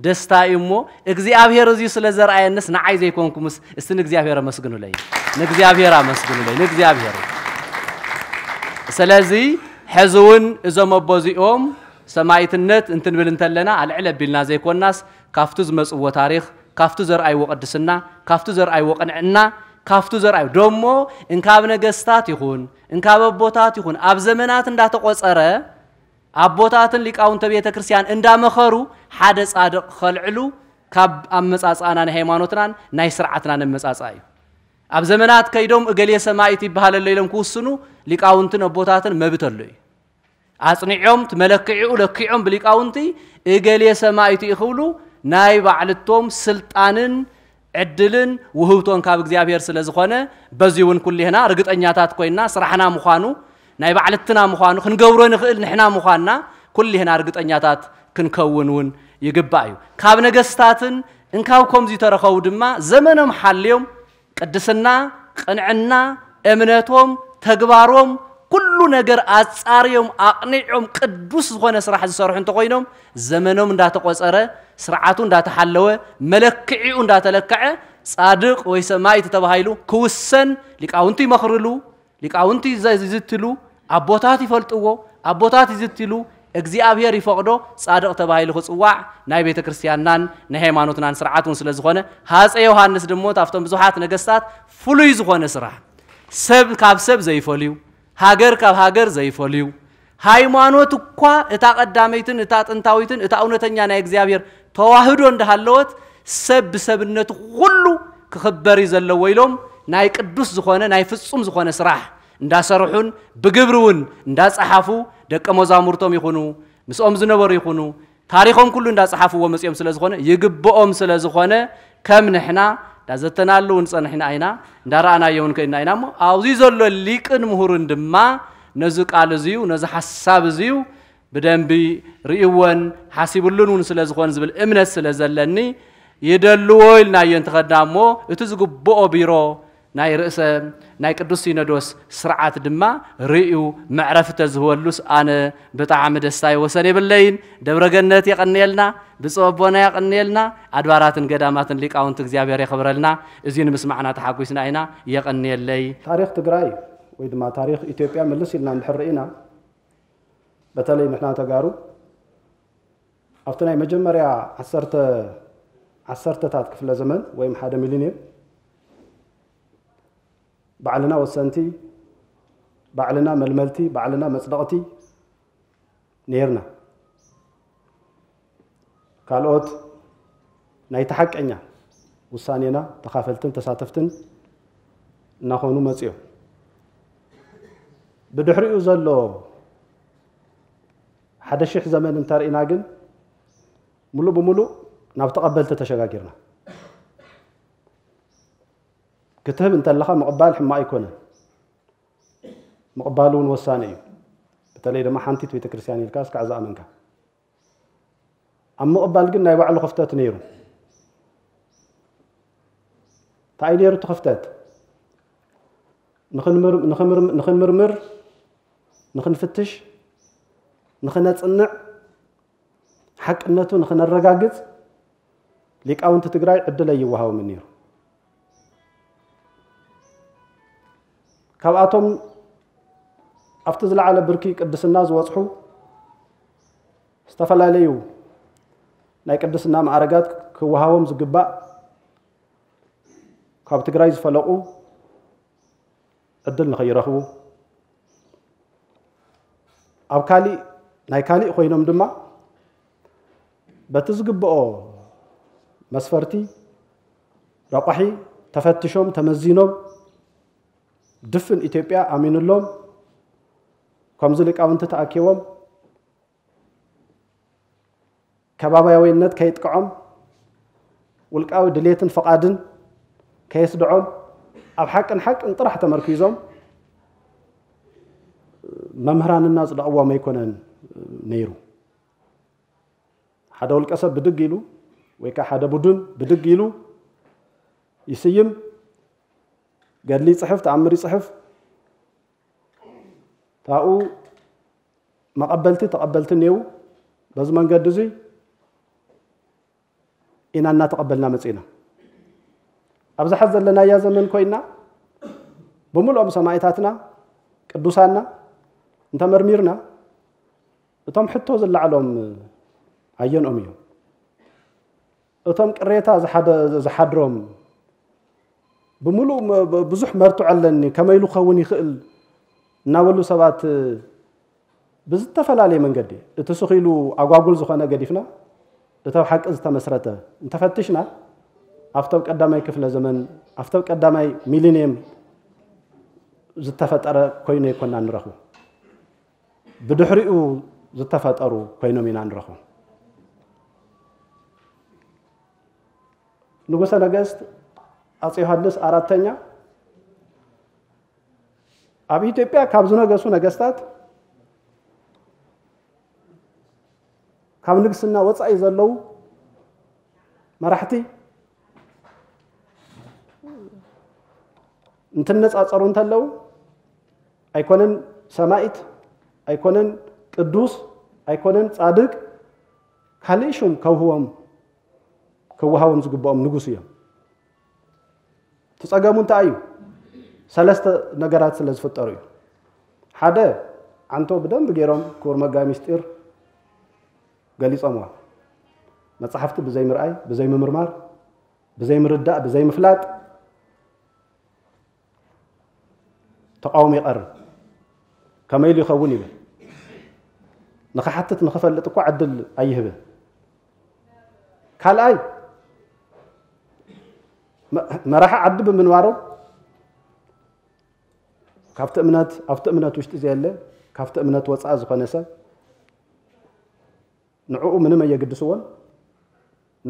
ደስታይ እሞ እግዚአብሔር እዚ ስለ ዘርአየንስ ንዓይ ዘይኮንኩምስ እስቲ እግዚአብሔር አመስግኑለይ ንእግዚአብሔር አመስግኑለይ ንእግዚአብሔር ስለዚ ሕዝውን እዞም አቦዚኦም ሰማይትነት እንትን ብል እንተለና አልዕለ ቢልና ዘይኮናስ ካፍቱ ዝመጽዎ ታሪኽ ካፍቱ ዘርአይ ወቅድስና ካፍቱ ዘርአይ ወቅንዕና ካፍቱ ዘርአይ ደሞ እንካብ ነገስታት ይኹን እንካብ አቦታት ይኹን አብ ዘመናት እንዳተቆጸረ አቦታትን ሊቃውንተ ቤተ ክርስቲያን እንዳመኸሩ ሓደ ጻድቅ ኸልዕሉ ካብ አመጻጻና ናይ ሃይማኖትናን ናይ ስርዓትናን መጻጻዩ አብ ዘመናት ከይዶም እገሌ ሰማይት ይባሃለለ ኢሎም ኩስኑ ሊቃውንትን አቦታትን መብተለዩ አጽኒዖም ተመለክዑ ለክዖም ብሊቃውንቲ እገሌ ሰማይት ይኽብሉ ናይ ባዕልቶም ስልጣንን ዕድልን ውህብቶን ካብ እግዚአብሔር ስለዝኾነ በዚውን ኩሊህና ርግጠኛታት ኮይና ስራሕና ምዃኑ ናይ ባዕልትና ምዃኑ ክንገብሮ ንኽእል ንሕና ምዃንና ኩሊህና ርግጠኛታት ክንከውንውን ይግባእ እዩ ካብ ነገስታትን እንካብ ከምዚ ተረኸቡ ድማ ዘመኖም ሓልዮም ቅድስና ቅንዕና እምነቶም ተግባሮም ኩሉ ነገር አጻርዮም አቅኒዖም ቅዱስ ዝኾነ ስራሕ ዝሰርሑ እንተኮይኖም ዘመኖም እንዳተቆጸረ ስርዓቱ እንዳተሐለወ መለክዒኡ እንዳተለከዐ ጻድቅ ወይ ሰማይት ተባሂሉ ክውሰን ሊቃውንቲ ይመኽርሉ ሊቃውንቲ ይዝትሉ አቦታት ይፈልጥዎ አቦታት ይዝትሉ እግዚአብሔር ይፈቅዶ ጻድቅ ተባሂሉ ክጽዋዕ ናይ ቤተ ክርስቲያንናን ናይ ሃይማኖትናን ስርዓቱን ስለዝኾነ ሃፄ ዮሐንስ ደሞ ታፍቶም ብዙሓት ነገስታት ፍሉይ ዝኾነ ስራሕ ሰብ ካብ ሰብ ዘይፈልዩ ሃገር ካብ ሃገር ዘይፈልዩ ሃይማኖት እኳ እታ ቀዳመይትን እታ ጥንታዊትን እታ እውነተኛ ናይ እግዚአብሔር ተዋህዶ እንደሃለወት ሰብ ሰብነት ሁሉ ክኽበር ይዘለዎ ኢሎም ናይ ቅዱስ ዝኾነ ናይ ፍጹም ዝኾነ ስራሕ እንዳሰርሑን ብግብሩን እንዳጻሓፉ ደቀ መዛሙርቶም ይኹኑ ምስኦም ዝነበሩ ይኹኑ ታሪኾም ኩሉ እንዳጻሓፉዎ መጽኦም ስለዝኾነ ይግብኦም ስለዝኾነ ከም ንሕና ዳዘተናሉ እንጸንሕና አይና እንዳራአናየውን ከይና አይና ሞ አውዚ ዘሎ ሊቅን ምሁርን ድማ ነዚ ቃል እዚዩ ነዚ ሐሳብ እዚዩ በደንብ ሪእወን ሐሲቡሉን ስለዝኾን ዝብል እምነት ስለዘለኒ ይደልዎ ኢልናየን ተኸዳሞ እቲ ዝግብኦ ቢሮ ናይ ርእሰ ናይ ቅዱስ ሲኖዶስ ስርዓት ድማ ሪኡ መዕረፍተ ዝህወሉስ አነ ብጣዕሚ ደስታ ይወሰን ይብለይን ደብረ ገነት ይቀንየልና ብጾቦና ይቀንየልና አድባራትን ገዳማትን ሊቃውንት እግዚአብሔር ይخبረልና እዚን ምስማዕና ተሐጉስና አይና ይቀንየለይ ታሪኽ ትግራይ ወይ ድማ ታሪኽ ኢትዮጵያ መልስ ኢልና እንድሕርኢና በተለይ ንሕና ተጋሩ ኣብቲ ናይ መጀመርያ 10ታት ክፍለ ዘመን ወይም 1 ሚሊዮን بعلنا وسنتي بعلنا ململتي بعلنا مصدقتي نيرنا قالوت ناي تحققنا وسانينا تخافلتن تساتفتن ناخونو مصيو بدحريو زلو حدا شيخ زمان انترينا جن ملو بملو ناب تقبلت تشغاغيرنا كتاب انت لها مقبال حما يكون مقبالون وساني بتالي لما حنتي تويت كريستياني الكاس كعزاء منك اما مقبال قلنا يبعلو خفتات نيرو تاي نيرو تخفتات نخن مرمر نخن فتش نخن نصنع حقنته نخنرغاغص ሊቃውንት ትግራይ ዕድለ ይዋሃው ምን ይሩ ካብአቶም አፍተ ዝለዓለ ብርኪ ቅድስና ዝወጽሑ ዝተፈላልዩ ናይ ቅድስና ማዕረጋት ክዋሃዎም ዝግባእ ካብ ትግራይ ዝፈለቁ ዕድል ንኸይረኽቡ ኣብ ካሊእ ናይ ካሊእ ኮይኖም ድማ በቲ ዝግብኦ መስፈርቲ ረቋሒ ተፈትሾም ተመዚኖም ድፍን ኢትዮጵያ ኣሚንሎም ከምዚ ሊቃውንቲ ተኣኪቦም ከባባያዊነት ከይጥቅዖም ውልቃዊ ድሌትን ፈቃድን ከየስድዖም ኣብ ሓቅን ጥራሕ ተመርኪዞም መምህራንና ዝደቕዎም ኣይኮነን ነይሩ ሓደ ውልቀ ሰብ ብድግ ኢሉ ወይ ከዓ ሓደ ቡድን ብድግ ኢሉ ይስይም ገድሊ ጽሕፍ ተኣምሪ ጽሕፍ ታኡ ተቐበልቲ ነይሩ በዚ መንገዲ እዚ ኢና እናተቐበልና መጺና ኣብዚ ሕዚ ዘለናያ ዘመን ኮይና ብምልኦም ሰማዕታትና ቅዱሳና እንተመርሚርና እቶም ሕቶ ዝለዓሎም ኣየንኦም እዮም እቶም ቅሬታ ዝሓድሮም ብምሉእ ብዙሕ መርቱዕ ኣለኒ ከመይሉ ኸውን ይኽእል እናበሉ ሰባት ብዝተፈላለየ መንገዲ እቲ ስኺሉ ኣጓጉል ዝኾነ ገዲፍና እተው ሓቂ ዝተመስረተ እንተፈትሽና ኣፍተብ ቀዳማይ ክፍለ ዘመን ኣፍተብ ቀዳማይ ሚሊኒየም ዝተፈጠረ ኮይኑ ይኮና ንረኽቦ ብድሕሪኡ ዝተፈጠሩ ኮይኖም ኢና ንረኽቦ ንጉሰ ነገስት አፄ ዮሐንስ አራተኛ ኣብ ኢትዮጵያ ካብ ዝነገሱ ነገስታት ካብ ንግስና ወፃኢ ዘለው መራሕቲ እንትነጻጸሩ እንተለው ኣይኮነን ሰማይት ኣይኮነን ቅዱስ ኣይኮነን ጻድቅ ካልእሹም ከውሃዎም ዝግብኦም ንጉስ እዮም ተጸገሙ እንታይ እዩ ሰለስተ ነገራት ስለ ዝፈጠሩ እዩ ሓደ አንቶ በደንብ ገይሮም ክቡር መጋቢ ምስጢር ገሊጾምዋ መጽሐፍቲ ብዘይ ምርአይ ብዘይ ምምርማር ብዘይ ምርዳእ ብዘይ ምፍላጥ ተቃውሞ ይቀርብ ከመይሉ ይኸውን ይብል ንኸሓትት ንኽፈልጥ እኮ ዕድል ኣይህብን ካልኣይ መራሓ ዓዲ ብምንባሮ ካብቲ እምነት ውሽጢ ዘየለ ካብቲ እምነት ወፃእ ዝኾነ ሰብ ንዕኡ ምንም ኣየግድስዎን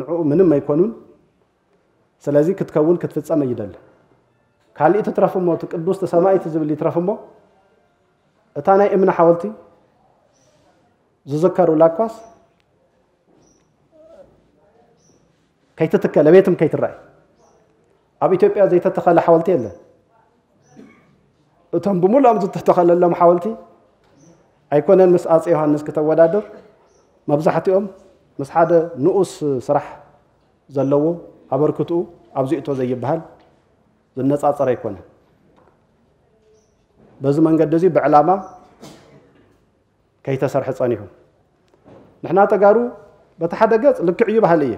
ንዕኡ ምንም ኣይኮኑን ስለዚ ክትከውን ክትፍጸም ይደለ ካልእ ትትረፍሞ ቅዱስ ተሰማይት ዝብል ይትረፍሞ እታ ናይ እምነ ሓወልቲ ዝዝከሩ ላኳስ ከይትትከለ ቤትም ከይትራይ ኣብ ኢትዮጵያ ዘይተተኸለ ሓወልቲ የለ እቶም ብምሉኦም ዝተተኸለሎም ሓወልቲ ኣይኮነን ምስ ኣፄ ዮሐንስ ከተወዳደር መብዛሕትኦም ምስ ሓደ ንኡስ ስራሕ ዘለዎ ኣበርክትኡ ኣብዚእቶ ዘይበሃል ዝነጻጸር ኣይኮነን በዚ መንገዲ እዚ ብዕላማ ከይተሰርሐ ጸኒሑ ንሕና ተጋሩ በቲ ሓደ ገጽ ልክዕ እዩ ባህሊ እየ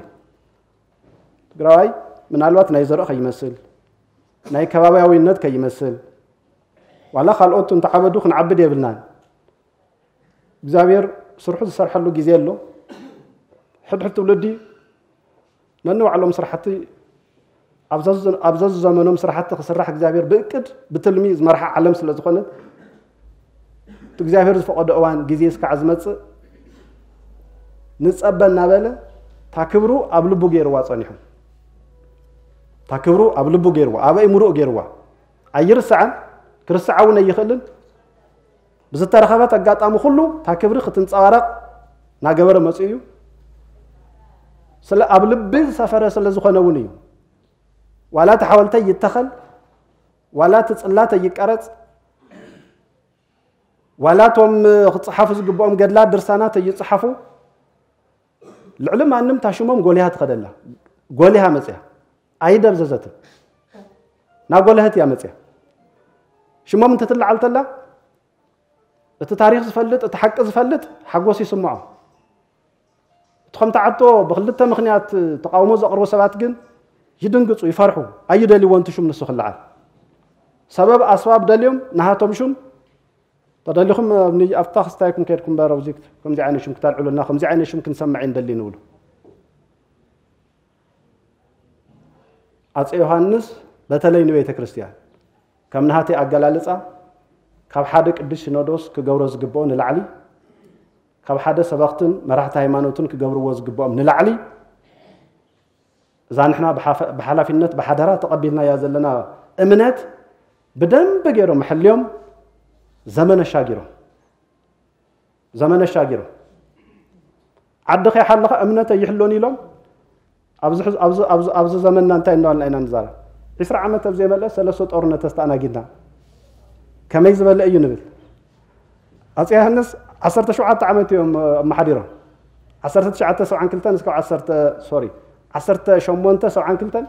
ትግራዋይ ምናልባት ናይ ዘርእ ከይመስል ናይ ከባቢያዊነት ከይመስል ዋላ ካልኦት እንተዓበዱ ክንዓብድ የብልናን እግዚአብሔር ስርሑ ዝሰርሐሉ ግዜ ኣሎ ሕድሕድ ትውልዲ ነንባዕሎም ስራሕቲ ኣብዛ ዘመኖም ስራሕቲ ክስራሕ እግዚአብሔር ብእቅድ ብትልሚ ዝመርሓ ዓለም ስለ ዝኾነ እግዚአብሔር ዝፈቀዶ እዋን ግዜ እስካዕ ዝመጽእ ንጸበ እናበለ ታክብሩ ኣብ ልቡ ገይርዋ ጸኒሑ ታክብሩ ኣብ ልቡ ገይርዋ ኣብ እምሩኡ ገይርዋ ኣይርስዓን ክርስዓውን ኣይኽእልን ብዝተረኸበት ኣጋጣሚ ኩሉ ታክብሪ ክትንጸባረቕ ናገበረ መጽኡ እዩ ስለ ኣብ ልቢ ዝሰፈረ ስለ ዝኾነ እውን እዩ ዋላ ተሓወልተ ይተኸል ዋላ ትጽላት ይቀረጽ ዋላ ቶም ክጽሓፉ ዝግብኦም ገድላት ድርሳናት ይጽሓፉ العلم أنم تشمم قولها تخدلها قولها مزيا أيدر ززت نقولها تيا مزيا شمم أنت تطلع على تلا التاريخ زفلت التحقق زفلت حقوس يسمعه تخم تعطو بخلتها مخنيات تقاوموا زقروا سبات جن يدنقصوا يفرحوا أيدر اللي وانتو شو من السخ العال سبب أسباب دليم نهاتهم شو تدليكم بني أفتح ستايكم كيركم بارو زيكت كم زي عيني شو مكتار علونا كم زي عيني شو ممكن نسمعين دلي نقوله أتى يوحنس بتلين بيت كريستيان كم نهاتي أجلالسا كاب حدك قديش نودوس كجورز جبون العلي كاب حدا سبقتن مرحت هيمانوتن كجورز جبون من العلي إذا نحنا بحالة في النت بحضرات تقبلنا يا زلنا إمنات بدم بجيرو محليهم زمن الشاجرة زمن الشاجرة عدخ يحلق أمنته يحلوني لهم أبز زمننا أنت إنه على نزار يسرع عمته زي ما لا سلسة أورنا تستأنا جدا كم يزبل أي نبل أصيح الناس عصرت شو عت عملت يوم محديرة عصرت شو عت سو عن كلتن اسكو عصرت سوري عصرت شمونته سو عن كلتن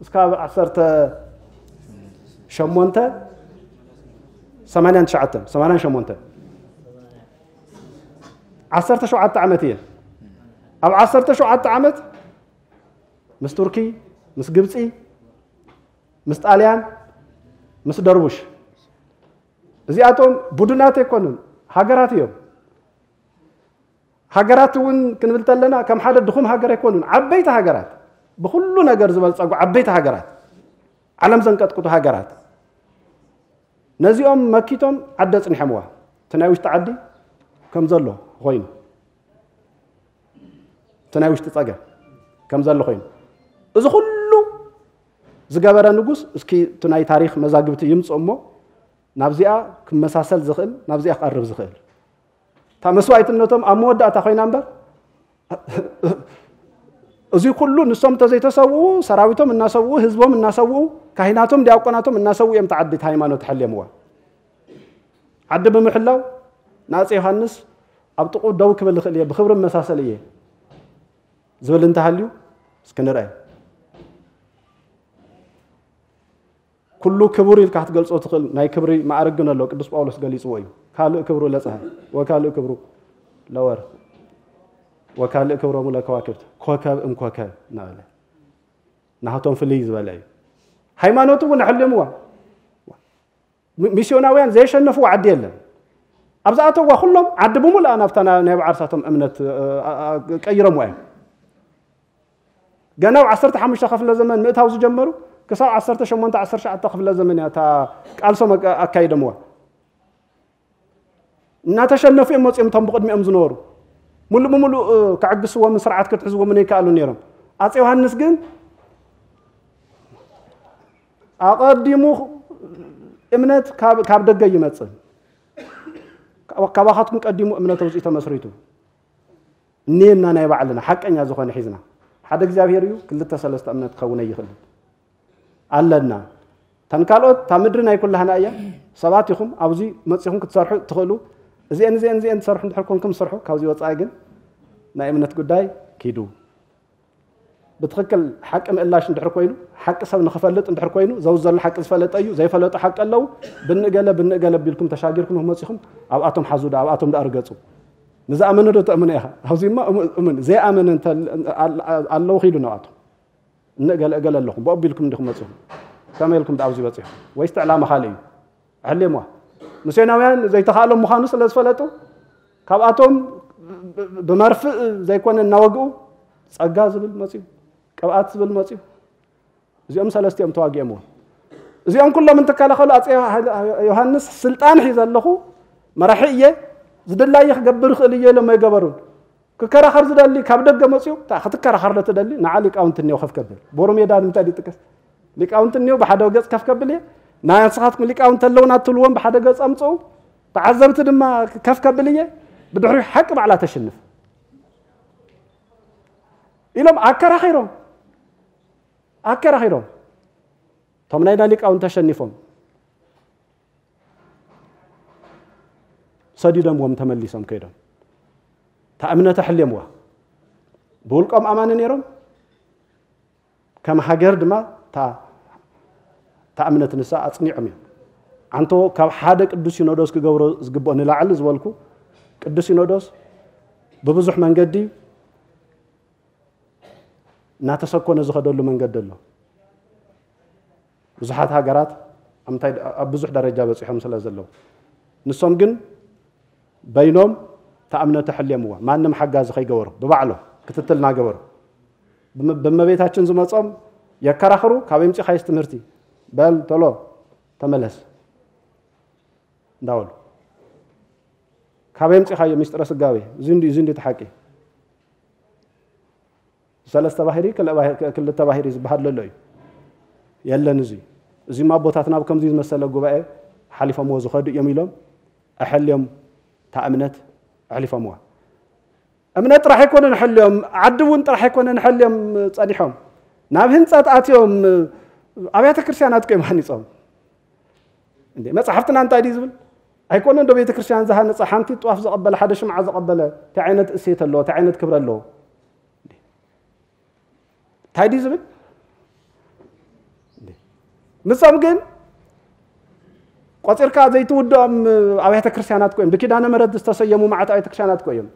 اسكو عصرت شمونته 8 شمونته عصرت شو عت عمتين أو عصرت شو عت عمت مس تركي مس قبطي مس طاليان مس دروش زياتهم بدونات يكونون هاجرات يوم هاجرات وين كنبلت لنا كم حدا دخوم هاجر يكونون عبيت هاجرات بكل نجار زبل صقو عبيت هاجرات علم زنقت كتو هاجرات نزيهم مكيتهم عدت نحموا تناوش تعدي كم زلوا خوين تناوش تتصقى كم زلوا خوين إذا كله زجبران نجوس اسكي تناي تاريخ مزاجبتي يمس أمه نابزيا كمساسل زخل نابزيا قرب زخل تمسوايت النوتم أمود أتخوين أمبر أزي كله نسوم تزيت سووا سراويتهم الناس سووا حزبهم الناس سووا كهيناتهم دياقوناتهم الناس سووا يمتعدد هايمانو تحلموا عد بمحلاو ناس يوحنس أبطقوا دو كبل خليه بخبر مساسلية زول انتهاليو سكنرأي كله كبري الكحت قال صوت خل ناي كبري ما أرجعنا له قدس باولوس قال يسوي كالو كبروا لا سهل وكالو كبروا لور وكالو كبروا ملا كواكبت كوكب كوكب ناله نهاتهم في الليز ولا هيمانوتو ونحلموا ميسيوناويان زي شنفوا عديلا أبزاتوا وخلهم عدبوا ملا نفتنا نبع عرساتهم أمنت كيرم وين جناو عصرت حمش خفل زمان مئة هوز جمروا كسر عصرت شو منت عصر شعت خفل زمان يا تا قالسهم أكيد موا ناتشنف في مصيم تم بقدم أمزنورو ملو كعجسوا من سرعة كتحزوا من يكالون يرم أتى يوحنس جن أقدموا إمنت كاب دقة يمتصل وكباخاتكم قدموا إمنت وزيت مسريتو نينا نايب علنا حق أن يزخون حزنا حدا እግዚአብሔር እዩ ክልተ ሰለስተ እምነት ከونه ይخلد አለና ተንካሎት ታምድርና ይኩላህና እያ ሰባት ይኹም ኣብዚ መጽኹም ክትሰርሑ ትኽእሉ እዚአን ትሰርሑ እንድሕርኩም ሰርሑ ካብዚ ወጻኢ ግን ናይ እምነት ጉዳይ ኪዱ بتخكل حق مقلاش اندحر كوينو حق سب نخفلط اندحر كوينو زوزل حق زفلط ايو زي فلط حق لو بنقله بيلكم تشاجركم هم مصيخم اباتهم حزود اباتهم دارغصو نزا امنه دو تامن ايها هاوزيما امن زي امن انت الله خيدو نواتو نقل لكم بوبيلكم دخم مصيخم كمالكم داوزي بصيخ ويستعلام خالي علموا مسيناويان زي تخالو مخانس لزفلطو كاباتهم بمرف زي كون ناوغو صغا زبل مصيخ كبات زبل مصيو زيوم سلستيم تواغيمو زيوم كلهم من تكالخلو اصي يوحنس سلطان حيزلخو مرحيه زدلاي يخبر خليه لما يغبرون ككراخر زدلي كابدغ مصيو تا ختكراخر لتدلي نعلي قاونتنيو خفكبل بورو ميدان متادي تكس لقاونتنيو بحدو غص كفكبل نايصحاتكم لقاونت لونا تلوون بحدو غص امصو تعذبت دما كفكبليه بدحري حق بعلا تشنف إلهم أكراخيرهم ثم نايدا لك أو تشنفهم صديدهم ومتملسهم كيدهم تأمنة تحلموا بولقم أمان نيرم كم هاجر دما تأمنت النساء أصنعهم عنتو كاب حدا قدوس سينودوس كغبرو زغبو نلاعل زبلكو قدوس سينودوس ببزح منغدي ناتسكونه زخدلو منغد دلو بزحات هاجرات امتاي بزح درجه بصيحم سلازلو نسوم جن بينهم تأمنت حليموا مانم حجاز خيغورو ببعلو كتتلنا غبرو بمبيتاچن زمصم يكراخرو كابيمصي خايس تمرتي بل تولو تملس داول كابيمصي خاي مستر سغاوي زندي تحقي ثلاثه باهري كل تباهري زبحال للوي يلن زي ما بوتاتنا بكم زي مساله غباء حليفه مو زخد يميلهم احليهم تأمنت احليفهم امنت راح يكون نحلهم عدون راح يكون نحلهم صديحهم ناب هنصات اتيهم ابيات كريستيانات كيم حنيصهم اندي مصحفتنا انت ايدي زبل ايكون اندو بيت كريستيان زها نصحانتي طواف زقبل حدا شمع زقبل تعينت اسيت له تعينت كبر له تايدي زبل نصام جن قصيركا زيتودم ابيات كريستيانات كويم بكيدانه مرد استسيموا مع ابيات كريستيانات كويم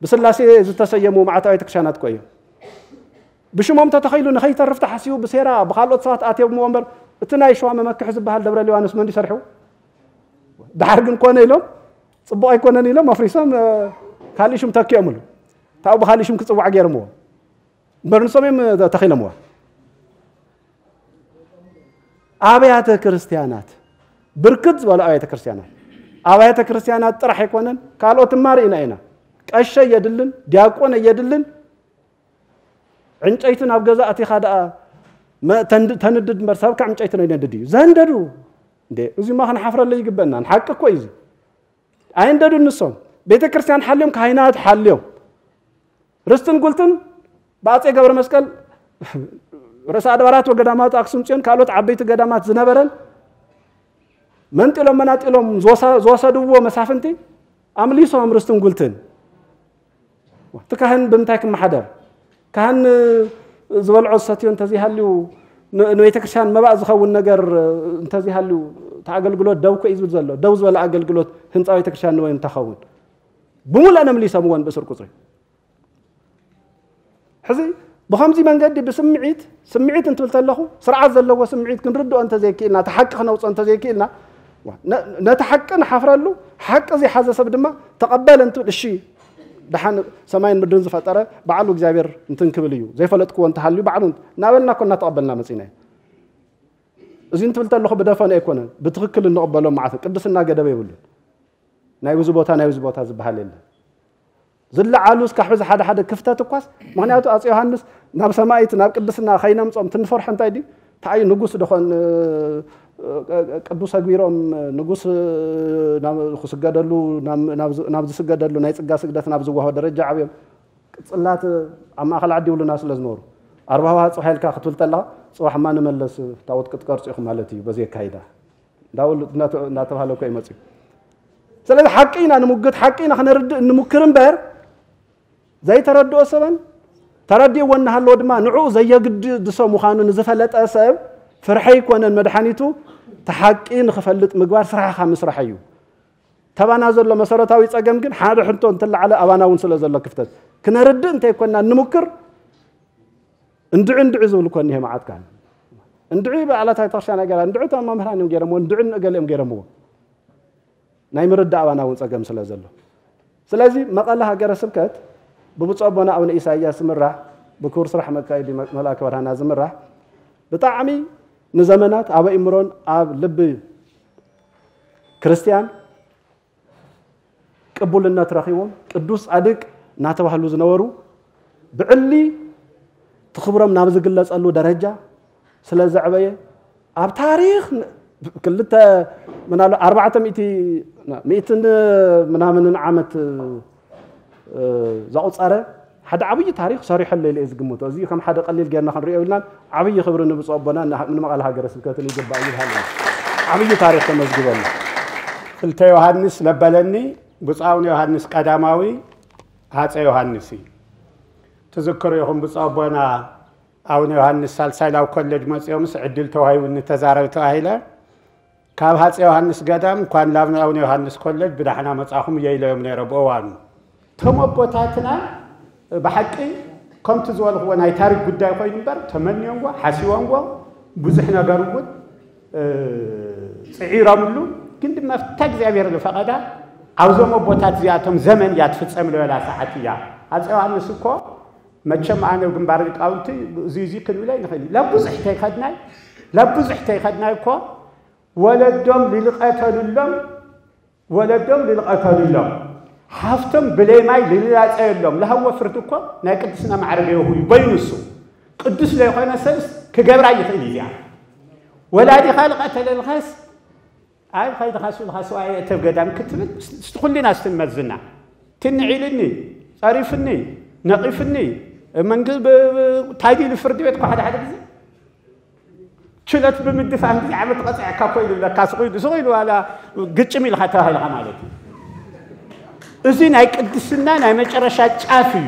بسلاسي زتسيموا مع ابيات كريستيانات كويم بشموم تتخيلوا نخي ترفت حسيو بسيرا بخالوت صوت اتيو منبر اتناي شو ممكح زبال دبر ليوانس مندي سرحو دحرغن كون يلوم صبو ايكونن يلوم افريسام خاليشم تاكياملو تاو بخاليشم كصوع غيرمو برنسومم تخيلموا ابيات كريستيانات بركت ولا ابيات كريستيانات ابيات كريستيانات طرح يكونن قالوت مارينا اينا قشه يدلن دياقون يدلن عنጨይትን ኣብ ገዛ ኣቲ ኻዳ ተንድድ መርሳብ ካብ عنጨይትን ይነድድ እዩ ዘንደዱ እንዴ እዚ ማ خنحفرለ ይግበና حق እኮ እዩ አይንደዱ ንሶም ቤተክርስቲያን ሓልዮም ካህናት ሓልዮም ርስትን ጉልትን ባጼ ገብረ መስቀል ርዕሰ ኣድባራት ወገዳማት አክሱም ጽዮን ካልኦት ዓበይቲ ገዳማት ዝነበረን መንጥሎም መናጥሎም ዝወሰድዎ መሳፍንቲ ኣምሊሶም ርስትን ጉልትን ተካህን ብምንታይ ክመሓደር كان زبلعو ستيون تزيهاليو نويتكرشان مبا زخون ነገር انتزيهاليو تاغلغلوت دوكو يزبل زلو دوز ولا اغلغلوت هنصاوي تكرشان وين تخون بمولا نملي سمون بسر قصري حزي بخمسي منقد سمعيت انت قلت له سرعه زلو سمعيت كنردو انت زيكيلنا تحققنا وص انت زيكيلنا نتحقق نحفرلو حق زي حازه سب دما تقبل انت الشي دحن سماين مدن زفطره بعلو እግዚአብሔር እንትን ክብልዩ ዘይፈለጥኩ ወንተ ሓልዩ بعلو ናበልና ኮና ተቀበልና መጽይና እዚ እንትብል ተለኹ በደፈነ አይኮነን በትክክል እንቀበለው ማለት ቅድስና ገደበ ይብሉ ናይ ብዙ ቦታ ዝባሃል የለ ዝለዓሉስ ካሕዝ ሓደ ክፍተት እኳስ ምክንያቱ አፄ ዮሐንስ ናብ ሰማይት ናብ ቅድስና ኸይነምጾም ትንፈርሕ እንታይ ዲ ታይ ንጉስ ደኾን ቅዱስ አግቢሮም ንጉስ ናብስገደሉ ናብዝስገደሉ ናይ ጽጋ ስግደት ናብዝዋህ ደረጃ ዓብዮም ቅጽላት አማኸል ዓዲ ይብሉና ስለዝኖሩ 40 ጽሐልካ ክትልጠላ ጽዋሕ ማን መለስ ታወት ቅጥቀርጽ ይኹ ማለት እዩ በዚህ ካይዳ ዳውል ናተባለ ኮይ መጽ ስለዚህ ሐቂና ንሙግት ሐቂና خنرد እንሙክርን በር ዘይተረድኦ ሰበን ተረድዮ ወናሃሎ ድማ ንዑ ዘየግድ ድሰሙ ኻኑን ዝፈለጠ ሰብ فرحي كونن مدحانيتو تحقين خفلط مغبار سرحا مسرح እዩ ተባናዘሎ መሰረታዊ ጸገም ግን ሓደ ሕንቶ እንተላ على አባናውን ስለዘሎ ክፍተት ክነርድ እንታይ ኮና ንሙክር እንድዕ ዝብል ኮን ይሄ ማዓት ካን እንድዕ በዓላታይ ተርሻና ገራ እንድዕ ተማምራን ገረሞ እንድዕ ነገለም ገረሞ ናይ ምርዳ አባናውን ጸገም ስለዘሎ ስለዚህ መቀለ ሀገረ ስብከት በብጾቦና አቡነ ኢሳይያስ ምራህ በኩር ስራሕ መካይዲ መላእክት ወራና ዝምራህ በጣዕሚ نزمنات أبا إمرون أب لب كريستيان قبول النات رخيوم قدوس عدق ناتوحلو زنورو بعلي تخبرم نابز قلص قالو درجة سلازع عباية أب تاريخ كلتا منالو 400 من عامت زاقو صاره حدا عبي تاريخ صريح الليل ازغموت ازي كم حدا قليل غيرنا خنريو لنا عبي خبر نبصوبنا من مقال هاجر سبكت اللي جبا يلها عبي تاريخ تمزغبنا قلت يوحنس لبلني بصاون يوحنس قداماوي هاتي يوحنس تذكروا يوم بصابونا أون يوحنس سالساي لاو كولج مسيوم عدل توهاي ونتزارب توهايلا كاب هاتي يوحنس قدام كان لابنا أون يوحنس كولج بدحنا مصاحهم ييلا يوم نيرب أوان تم بوتاتنا بحقي كم تزول هو ناي تاريخ قداي خوي نبر تمنيون وا حاسيوان وا بزحنا غارود صعيراملو ግን መፍታ እግዚአብሔር ለፈቀዳ አውዘሞ ቦታት ዚያቶም ዘመን ያትፈጸም ለላ ሰዓትያ አፄ ዮሐንስ እኮ መቸም አነው ግንባር ቃውንቲ ዚዚ ክንብላይ ነኸሊ ለብዙሕ ተይኸድናይ እኮ ወለዶም ሊልቀተሉሎም ሓፍቶም ብለይማይ ሊላፀየሎም ለሃወ ፍርድ እኮ ናይ ቅድስና ማዕረግ ይሁይ በይንሱ ቅዱስ ለይኾነ ሰብስ ክገብራ ይኽእል እያ ወላዲ ኻልቀተለ ልኸስ أي خير خاسوا أي تبقدام كتبت استخلينا استمزنا تنعيلني صارفني نقفني من قلب تاجي الفردي بيتكو حدا بزي شلت بمدفع عندي عملت قطع كاكويل ولا كاسقيد صغير ولا قتشمي لحتى هاي العمالة زين هاي قدسنا هاي مجرشات شافي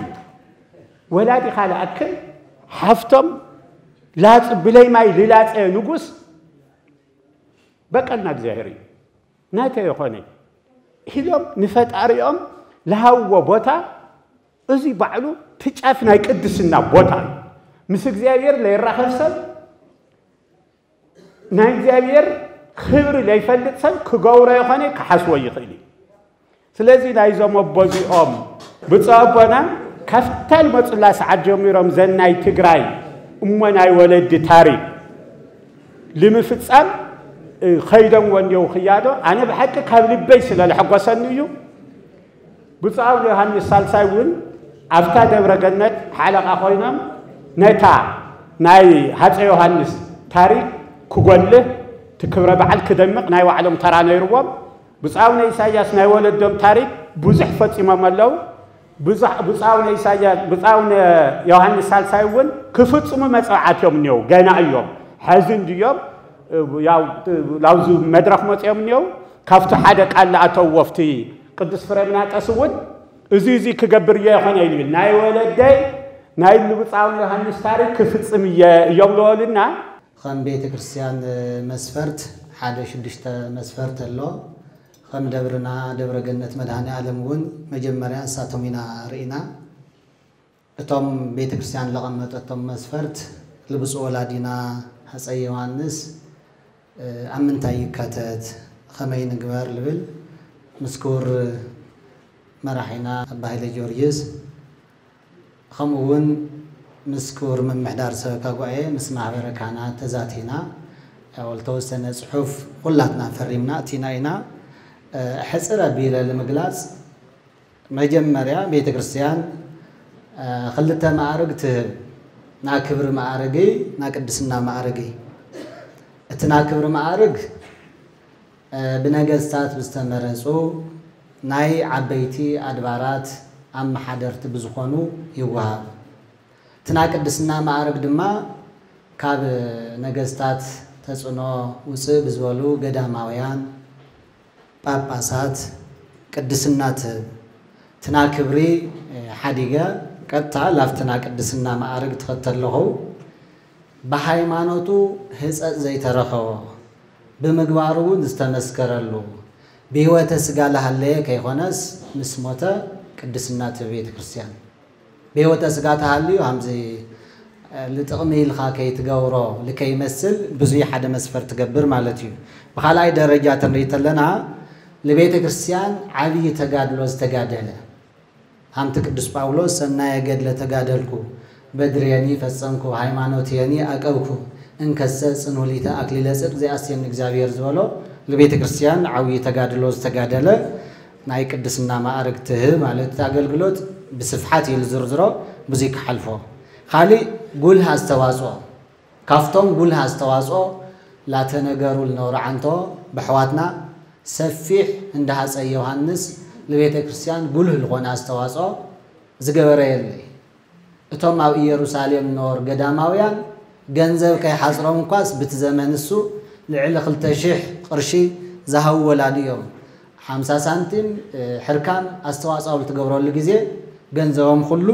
ولادي خال أكل حفتم لا بلاي ماي ليلات نقص بقنا እግዚአብሔር ናተ ይኾነ ሂሎም ንፈጣሪኦም ለሃወ ቦታ እዚ ባዕሉ ትጫፍ ናይ ቅድስና ቦታ ምስ እግዚአብሔር ለይራኸብ ሰብ ናይ እግዚአብሔር ክብር ለይፈልጥ ሰብ ክገብሮ ይኾነ ክሓስቦ ይኽእል ስለዚ ናይ ዞም ኣቦዚኦም ብፀቦና ካፍታል መጽላ ሰዓት ጀሚሮም ዘናይ ትግራይ እሞናይ ወለድ ታሪክ ልምፍጻም خيدم ونيو خيادو أنا بحق قبل بيس للحقوسنيو بتصاو لهان السالسايون أفتى دبر جنة حلقة خوينام نتا ناي هاتي يوحنس تاريخ كقوله تكبر بعد كدمق ناي وعلم ترانا يروم بتصاو نيساياس ناي ولدهم تاريخ بزح فت إمام الله بتصاو نيساياس بتصاو يوحنس السالسايون كفت سمو مسرعات يوم نيو جانا اليوم حزن ديوم ያው ላውዙ መድረክ መጽየምኒው ካፍቱ ሓደ ቃል አተወፍቲ ቅዱስ ፍሬምናጦስውን እዚ ክገብር ይሆነ ይብል ናይ ወለደይ ናይ ልብጻውን ዮሐንስ ታሪክ ክፍጽም ይብለውልና ከም ቤተ ክርስቲያን መስፈርት ሓደ ሽድሽተ መስፈርት አሎ ከም ደብርና ደብረ ገነት መድኃኔ ዓለምውን መጀመሪያ ሳቶሚና ርኢና እቶም ቤተ ክርስቲያን ለቀመጠቶም መስፈርት ልብጽ ወላዲና ሐፀይ ዮሐንስ أمنتاي كاتت خمين جبار لبل مسكور مرحنا بهيل جورجيس خمون مسكور من محدار سكاقوعي مسمع بركانا تزاتينا أول توسنا صحف قلتنا فريمنا تيناينا حسرة بيلا المجلس مجمريا بيت كريستيان خلتها معرقت ناكبر معرقي ناقدسنا معرقي تناكبر معارج بنجستات بستمرسو ناي عبيتي أدبارات أم حضرت بزخونو يوهاب تناكدسنا معارج دما كاب نجستات تسونو وصب زولو قداماويان باباسات قدسنات تناكبري حديقة قطع لافتنا قدسنا معارج تختلهو بحيمانوتو هزء زي ترخوا بمقبارو نستمسكرلو بيوة سقالها اللي كيخونس مسموتا قدسنا تبيت كريستيان بيوة سقالها اللي وهمزي لتقمي الخاكي تقورو لكي يمثل بزي حدا مسفر تقبر مالتيو بخالاي درجات نريد لنا لبيت كريستيان عالي تقادلو استقادله هم تقدس باولوس سنة يقاد لتقادلكو بدرياني فسنكو هايمانوتياني أقوكو انكسس انوليتا أكلي لسق زي أسيان إكزابير زولو لبيت كريستيان عوي تقادلوز تقادله ناي قدسنا ما أرقته مالت تاقلقلوت بصفحات يلزرزرو بزيك حلفو خالي قولها استوازو كافتم قولها استوازو لا تنقروا النور عنتو بحواتنا سفيح عندها سي يوحنس لبيت كريستيان قوله الغونا استوازو زقبر يلي እቶም ኣብ ኢየሩሳሌም ኖር ገዳማውያን ገንዘብ ከይሓጽሮም እንኳስ ብትዘመን እሱ ልዕሊ 2000 ቅርሺ ዝሃው ወላዲ እዮም 50 ሳንቲም ሕርካን ኣስተዋጽኦ ትገብረሉ ግዜ ገንዘቦም ሁሉ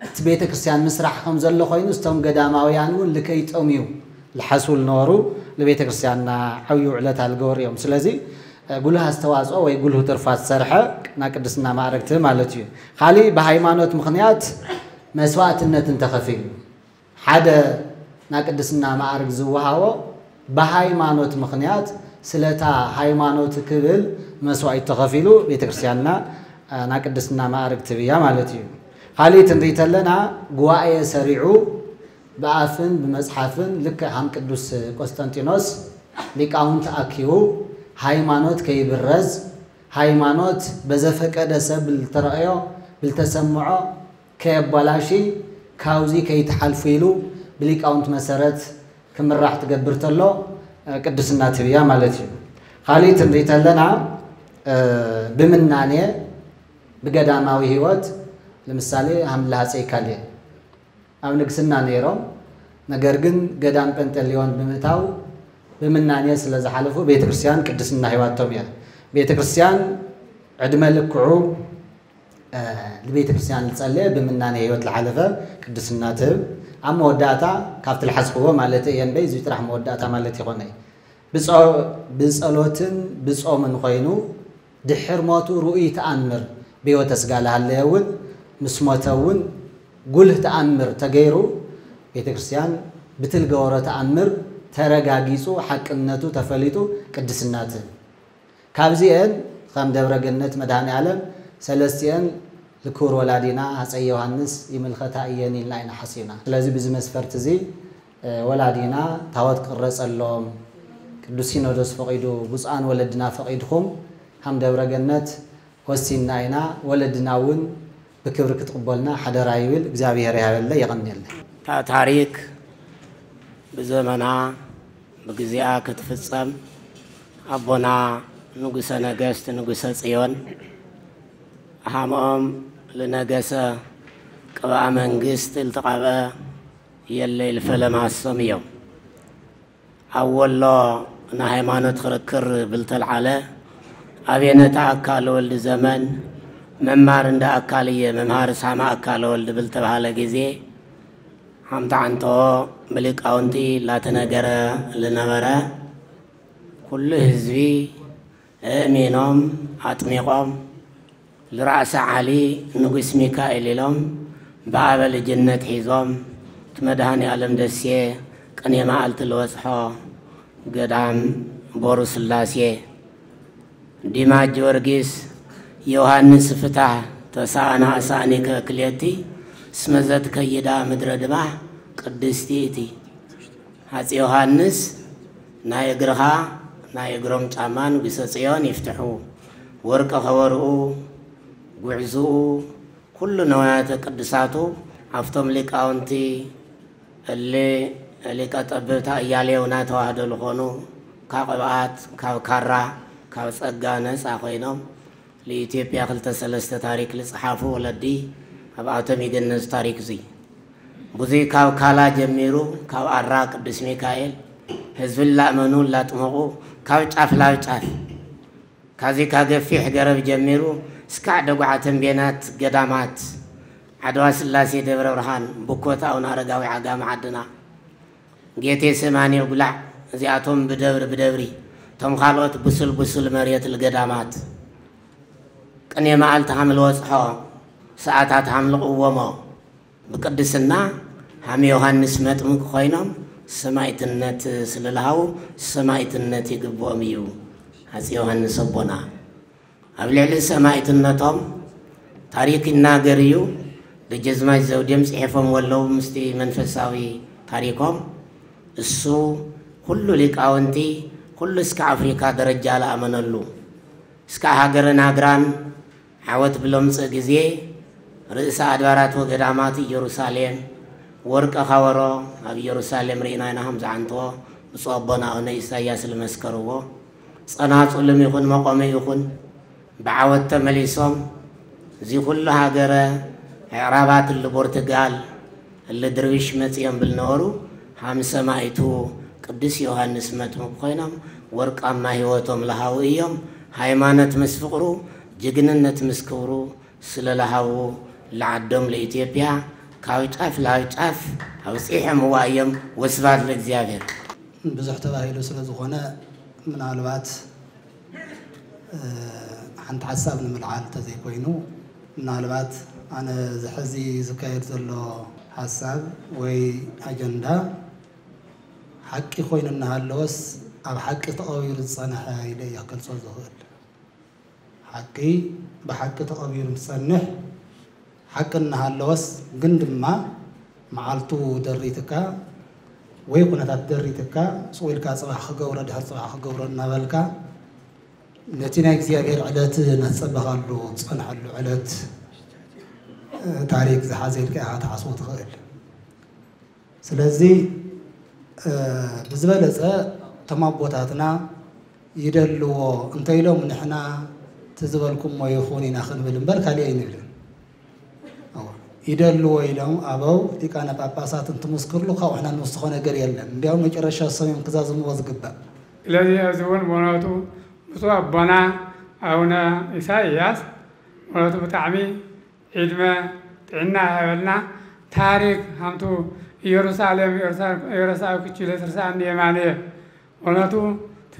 እቲ ቤተ ክርስቲያን ምስራሕ ከም ዘሎ ኮይኑ ስቶም ገዳማውያን እውን ልከይጠምዩ ልሓስቡ ዝነበሩ ለቤተ ክርስቲያንና ዓብዪ ውዕለት አልገበሩ እዮም ስለዚ ጉልህ አስተዋጽኦ ወይ ጉልህ ትርፋት ሰርሐ ና ቅድስና ማዕረግቲ ማለት እዩ ካሊእ ብሃይማኖት ምክንያት መስዋዕትነትን ተኸፊሉ ሓደ ና ቅድስና ማዕረግ ዝወሃቦ በሃይማኖት ምክንያት ስለታ ሃይማኖት ክብል መስዋዕት ተኸፊሉ ቤተ ክርስቲያንና ና ቅድስና ማዕረግ ትብያ ማለት እዩ ካሊእ ትንሪተለና ጉባኤ ሰሪዑ በአፍን በመጽሐፍን ልክ ሃም ቅዱስ ቆስጠንጢኖስ ሊቃውንት አኪቡ ሃይማኖት ከይብረዝ ሃይማኖት በዘፈቀደ ሰብ ልተረአዮ ብልተሰምዖ ከየባላሺ ካውዚ ከይተሓልፉ ኢሉ ብሊቃውንት መሰረት ክምራሕ ትገብር ተሎ ቅድስና ትብያ ማለት እዩ ካሊእ ትንሪተለና ብምናኔ ብገዳማዊ ህይወት ለምሳሌ ሃምላ ሃፀይ ካልየ ኣብ ንግስና ነይሮም ነገር ግን ገዳም ጴንጤሌዮን ብምእታው ብምናኔ ስለ ዝሓለፉ ቤተ ክርስቲያን ቅድስና ህይወቶም እያ ቤተ ክርስቲያን ዕድመ ልክዑ ለቤተ ክርስቲያን ዝጸለየ ብምናኔ ህይወት ዝሓለፈ ቅድስና ትብ ኣብ መወዳእታ ካብቲ ዝሓስብዎ ማለት እየን በይ እዚ ጥራሕ መወዳእታ ማለት ይኾነ ብጸሎትን ብጾምን ኮይኑ ድሕር ሞቱ ሩኡይ ተኣምር ብህይወተ ስጋ ዝሃለየ እውን ምስ ሞተ እውን ጉልህ ተኣምር ተገይሩ ቤተ ክርስቲያን ብትልገበሮ ተኣምር ተረጋጊጹ ሓቅነቱ ተፈሊጡ ቅድስናት ካብዚአን ከም ደብረ ገነት መድኃኔ ዓለም ሰለስቲአን ልክቡር ወላዲና ሃፀይ ዮሃንስ ይምልከታ እየን ኢልና ኢና ሓሲብና ስለዚ ብዚ መስፈርት እዚ ወላዲና ታወት ቅረጸሎም ቅዱስ ሲኖዶስ ፈቂዱ ብፁዓን ወለድና ፈቂድኩም ከም ደብረ ገነት ወሲና ኢና ወለድና እውን بكبر كتقبلنا حدا رايول እግዚአብሔር ያበለ ይቀንየለ ታሪክ በዘመና በግዚያ ከተፈጸም አቦና ንጉሰ ነገስት ንጉሰ ጽዮን አሃሞም ለነገሰ ቀባ መንግስት التقابه የለይል ፈለማሰም ይው አወሎ እና ሃይማኖት ክርክር ብልተልዓለ አብየነታ አካል ወልድ ዘመን መማር እንደ አካልየ መማር ሳማ አካል ወልድ ብልተባለ ጊዜ አምጣንቶ መልቃውንቲ ላተነገረ ለነበረ ኩሉ ህዝቢ አሚኖም አጥሚቆም ለራስ ዓሊ ንጉስ ሚካኤል ኢሎም በአበል ጀነት ሒዞም ተመድሃኒ ዓለም ደሴ ቀኔ ማዓልት ለወጽሖ ገዳም ቦሩ ስላሴ ዲማ ጊዮርጊስ ዮሐንስ ፍታህ ተሳና አሳኒከ ክሌቲ ስመዘት ከይዳ ምድረ ድባ ቅድስቲቲ አፄ ዮሐንስ ናይግርኻ ናይግሮም ጫማን ቢሰጽዮን ይፍትሑ ወርቀ ኸወርኡ ጉዕዙኡ ኩሉ ነዋያተ ቅዱሳቱ አፍቶም ሊቃውንቲ ሊቀጠብታ እያሌውና ተዋህዶ ለኾኑ ካቅብአት ካብ ካራ ካብ ጸጋ ነፃ ኮይኖም ለኢትዮጵያ ክልተ ሰለስተ ታሪክ ለጽሐፉ ወለዲ አባቶም ይገነዝ ታሪክ እዚ ብዙ ካብ ካላ ጀሚሩ ካብ አራ ቅዱስ ሚካኤል ህዝብ ላመኑ ላጥመቁ ካብ ጫፍ ላብ ጫፍ ካዚ ካገፊሕ ገረብ ጀሚሩ እስከ ደጓዓተን ቤናት ገዳማት አድዋ ስላሴ ደብረ ብርሃን በኮታውን አረጋዊ ዓጋም ዓድና ጌቴ ሰማኒ ጉላዕ እዚአቶም በደብሪ ቶም ካልኦት ብስል መሬት ለገዳማት ቀኔ ማዓልት ሐምል ወጽሖ ሰዓታት ሐምል ቆወሞ በቅድስና ሐም ዮሐንስ መጥምቅ ኮይኖም ሰማይትነት ስለላው ሰማይትነት ይግቦም እዩ አፄ ዮሐንስ አቦና አብለል ሰማይትነቶም ታሪክ ይናገር እዩ ደጀዝማች ዘውዴም ጽሕፎም ወለው ምስቲ መንፈሳዊ ታሪኮም እሱ ሁሉ ሊቃውንቲ ሁሉ እስከ አፍሪካ ደረጃ ለአመነሉ እስከ ሀገርና ግራን عوت بلومص ጊዜ رئيس አድባራት ወገዳማት ኢየሩሳሌም ወርቀ ኻወሮ ኣብ ኢየሩሳሌም ሪናና ሀምዛ አንቶ ጾበና ሆነ ኢሳያስ ለመስከርዎ ጸናጽልም ይኹን መቆመ ይኹን بعوت ተመሊሶም እዚ ሁሉ ሀገረ ዕራባት ለፖርቱጋል ለድርዊሽ መጽየም ብልኖሩ ሃም ሰማይቱ ቅዱስ ዮሐንስ መጥምቅ ኮይኖም ወርቃማ ህይወቶም ለሃው እዮም ሃይማኖት መስፍቅሩ ጀግንነት መስክብሩ ስለላሃው لعدهم لإثيوبيا كاويتاف لاويتاف أوسيحهم وايم وسبات لإግዚአብሔር ብዙሕ ተባሂሉ ስለ ዝኾነ ምናልባት ሓንቲ ሓሳብ ንምልዓል ተዘይኮይኑ ምናልባት ኣነ ዝሕዚ ዝካየድ ዘሎ ሓሳብ ወይ ኣጀንዳ ሓቂ ኮይኑ እናሃለወስ ኣብ ሓቂ ተቐቢሉ ዝጸንሐ ኢለ እየ ክገልጾ ዝኽእል ሓቂ ብሓቂ ተቐቢሉ ዝጸንሕ ሓቂ እናሃለወስ ግን ድማ መዓልቱ ደሪትካ ወይ ኩነታት ደሪትካ ጽውልካ ጽባሕ ክገብሮ ድሕር ጽባሕ ክገብሮ እናበልካ ነቲ ናይ እግዚኣብሔር ዕለት ነጸበኻሉ ዝጸንሐሉ ዕለት ታሪክ ዝሓዘ ኢልካ ኢኻ ተሓስቦ ትኽእል ስለዚ ብዝበለፀ እቶም ኣቦታትና ይደልዎ እንተኢሎም ንሕና ትዝበልኩሞ ይኹን ኢና ክንብል እምበር ካሊእ ኣይንብልን ይደልዎ ኢሎም ኣበው ሊቃነ ጳጳሳት እንትምስክርሉ ካብኡ ሕና ንውስኾ ነገር የለን እንዲያውም መጨረሻ ሰሚዮም ክዛዝምዎ ዝግባእ ስለዚ ኣብዚ እውን ብእውነቱ ብፁዕ ኣቦና ኣቡነ ኢሳይያስ ብእውነቱ ብጣዕሚ ዒድመ ጥዕና ይሃበልና ታሪክ ሃምቱ ኢየሩሳሌም ክችለ ትርሳዕኒ የማንየ እውነቱ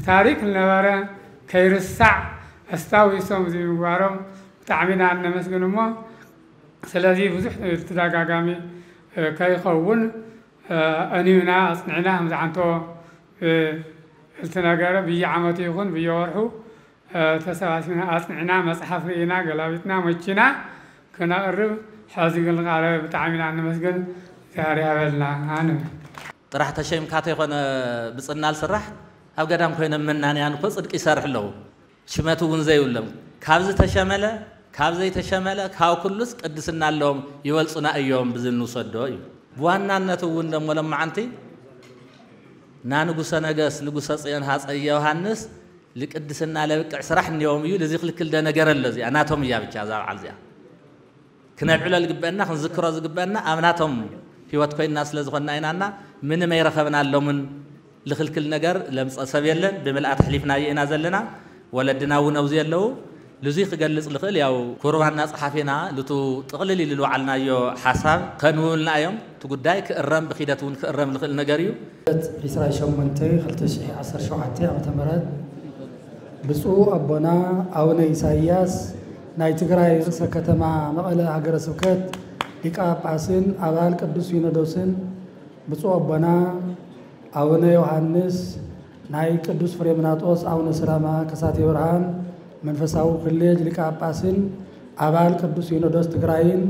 ታሪክ ዝነበረ ከይርሳዕ ኣስታዊሶም እዚ ምግባሮም ብጣዕሚ ኢና እነመስግን እሞ ስለዚ ብዙሕ ተደጋጋሚ ከይኸውን ኣንዩና ኣፅኒዕና ከምዝዓንቶ እልትነገረ ብየዓመቱ ይኹን ብየወርሑ ተሰባሲብና ኣፅኒዕና መፅሓፍ ርኢና ገላቢጥና መቺና ክነቕርብ ሕዚ ግን ቃለ ብጣዕሚ ኢና እንመስግን ዛሬ ያበልና ኣነ ጥራሕ ተሸይምካ ተይኮነ ብፅናል ስራሕ ኣብ ገዳም ኮይኖም መናንያን እኮ ፅድቂ ይሰርሕ ኣለዉ ሽመቱ እውን ዘይብሎም ካብዚ ተሸመለ ካብ ዘይተሸመለ ካብ ኩሉስ ቅድስና ኣለዎም ይወልፁና እዮም ብዝንውሰዶ እዩ ብዋናነት እውን ደሞ ለማዓንቲ ንጉሰ ነገስ ንጉሰ ጽዮን ሃፀይ ዮሃንስ لقدسنا لبقع سرح اليوم يو لذي كل ده نجار الذي أناتهم يا بتشازا عالزيا كنا بعلا الجبنا خنذكر الجبنا أمناتهم في وقت كل الناس لزخنا إننا من ما يرخبنا اللومن لخل كل نجار لمس أسبيلن بملأ تحليفنا ينازلنا ولدنا ونوزي اللو لذي خجل لخل ياو كوربان الناس حافينا لتو تقلل اللي وعلنا يو حساب كانوا لنا يوم تقول دايك الرم بخيدتون الرم لخل نجاريو إسرائيل شو منتي خلتش عصر شو عتي عم تمرد بسوء أبونا أونا إساياس نايتقرأي سكتما مقالة عقر سكت إقاب عسين أغال قدس يندوسين بسوء أبونا أونا يوحنس ناي قدس فريمناتوس أونا سلاما كساتي ورهان منفساو كليج لإقاب عسين أغال قدس يندوس تقرأين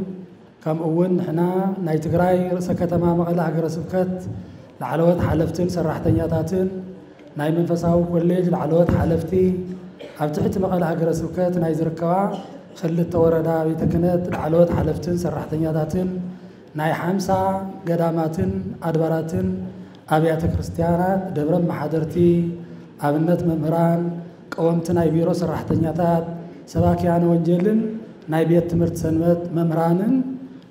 كم أول حنا نايتقرأي سكتما مقالة عقر سكت لعلوات حلفتين سرحتين ياتاتين ناي منفساو كليج العلوات حلفتي أبتحت مقالة عقر سكت ناي زركوا خلت وردا بيتكنت العلوات حلفتين سرحتين ياتاتين ناي حمسة قداماتين أدباراتين أبيات كريستيانات دبرم محاضرتي أبنت ممران قومت ناي بيرو سرحتين ياتات سباكيان وانجلن ناي بيت تمرت سنوات ممرانن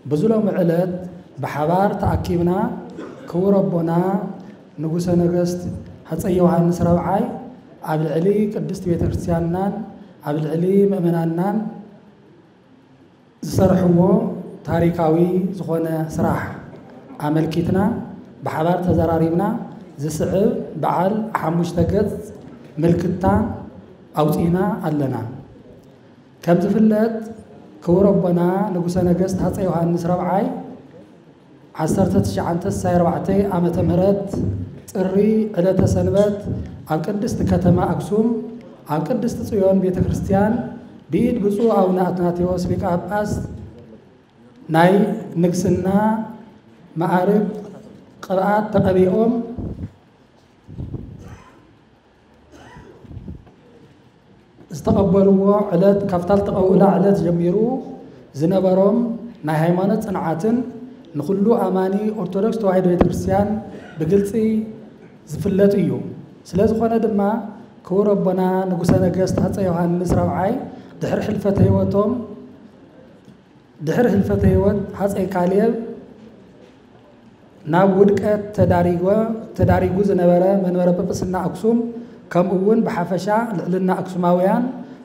بزلو معلت بحبار تأكيبنا كوربنا نقوس نقست حتى يوحنس ربعي عبد العلي قدست بيت كريستيانان عبد العلي مؤمنانان زرحمو تاريخاوي زخونه سراح عمل كيتنا بحبار تزرارينا زسعب بعل حموش تقص ملكتا اوطينا علنا كم زفلت كوربنا نقوس نقست حتى يوحنس ربعي عصرت تشعنت السير وعتي عامة مرات تري على تسنبات عن قدست كتما أقسوم عن قدست صيون بيت كريستيان بيد بصو أو ناتناتيوس بيك أباس ناي نقسنا معارف قراءات تقبيهم استقبلوا على كفتال تقولا على جميرو زنبرهم ناي هيمانة صنعاتن نخلو أماني أرثوذكس توحيد بيت كريستيان بقلتي زفلت إيو سلاز خوانا دما كور ربنا نقوسا نقاست حتى يوحنس ربعي دحر حلفة هيوتهم دحر حلفة هيوت حتى كاليب ناب ودكت تداريغو زنبرا منورا ببسنا أقسوم كم أون بحفشا لنا أقسوماويان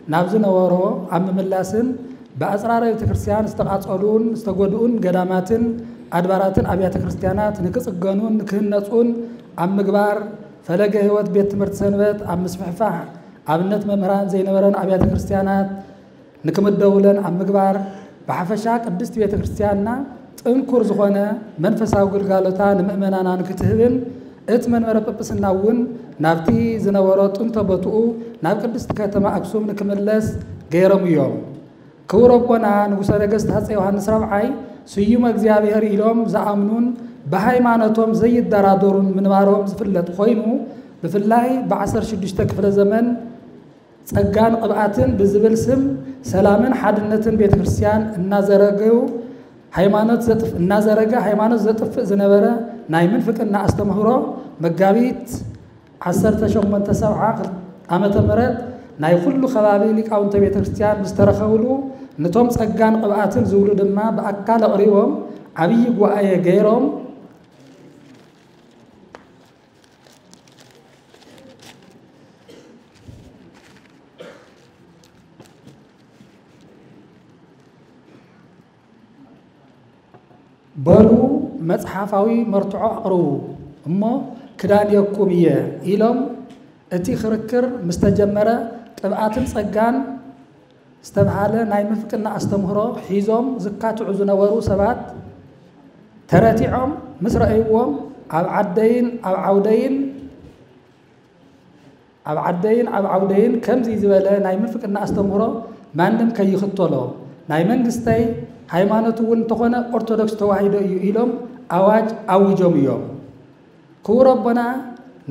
ناب زنورو عم ملاسن بأسرار ቤተክርስቲያን استقاصلون استغدون ገዳማትን አድባራትን አብያተ ክርስቲያናት ንክጽገኑን ንክህነጹን ኣብ ምግባር ፈለገ ህይወት ቤት ትምህርት ሰንበት ኣብ ምስፍሕፋሕ ኣብነት መምህራን ዘይነበረን አብያተ ክርስቲያናት ንክምደውለን ኣብ ምግባር በሐፈሻ ቅድስት ቤተ ክርስቲያንና ጥንኩር ዝኾነ መንፈሳዊ ግልጋሎታ ንምእመናና ንክትህብን እት መንበረ ጵጵስናውን ናብቲ ዝነበሮ ጥንተ ቦትኡ ናብ ቅድስት ከተማ አክሱም ንክምለስ ገይሮም እዮም ክቡር አቦና ንጉሠ ነገሥት ሃፀይ ዮሐንስ ራብዓይ ስዩም እግዚአብሔር ኢሎም ዝኣምኑን በሃይማኖቶም ዘይደራደሩን ምንባሮም ዝፍለጥ ኮይኑ ብፍላይ በ16 ክፍለ ዘመን ጸጋን ቅብአትን ብዝብል ስም ሰላምን ሓድነትን ቤተክርስቲያን እናዘረገው ሃይማኖት ዘጥፍ ዝነበረ ናይ ምንፍቅና አስተምህሮ መጋቢት 1870 ዓመተ ምህረት ናይ ኩሉ ከባቢ ሊቃውንተ ቤተክርስቲያን ዝተረኸብሉ ነቶም ጸጋን ቅብአትን ዝውሉ ድማ በአካል አቅሪቦም ዓብይ ጉባኤ ገይሮም በሉ መጽሐፋዊ መርትዖ አቅርቡ እሞ ክዳን የኩም ኢሎም እቲ ክርክር ምስተጀመረ ቅብአትን ጸጋን ዝተባሃለ ናይ ምንፍቅና አስተምህሮ ሒዞም ዝካትዑ ዝነበሩ ሰባት ተረቲዖም ምስ ረአይዎም ኣብ ዓውደይን ከምዚ ዝበለ ናይ ምንፍቅና አስተምህሮ ማንም ከይኽተሎ ናይ መንግስተይ ሃይማኖት እውን ተኾነ ኦርቶዶክስ ተዋሂዶ እዩ ኢሎም አዋጅ አውጆም እዮም ክቡር አቦና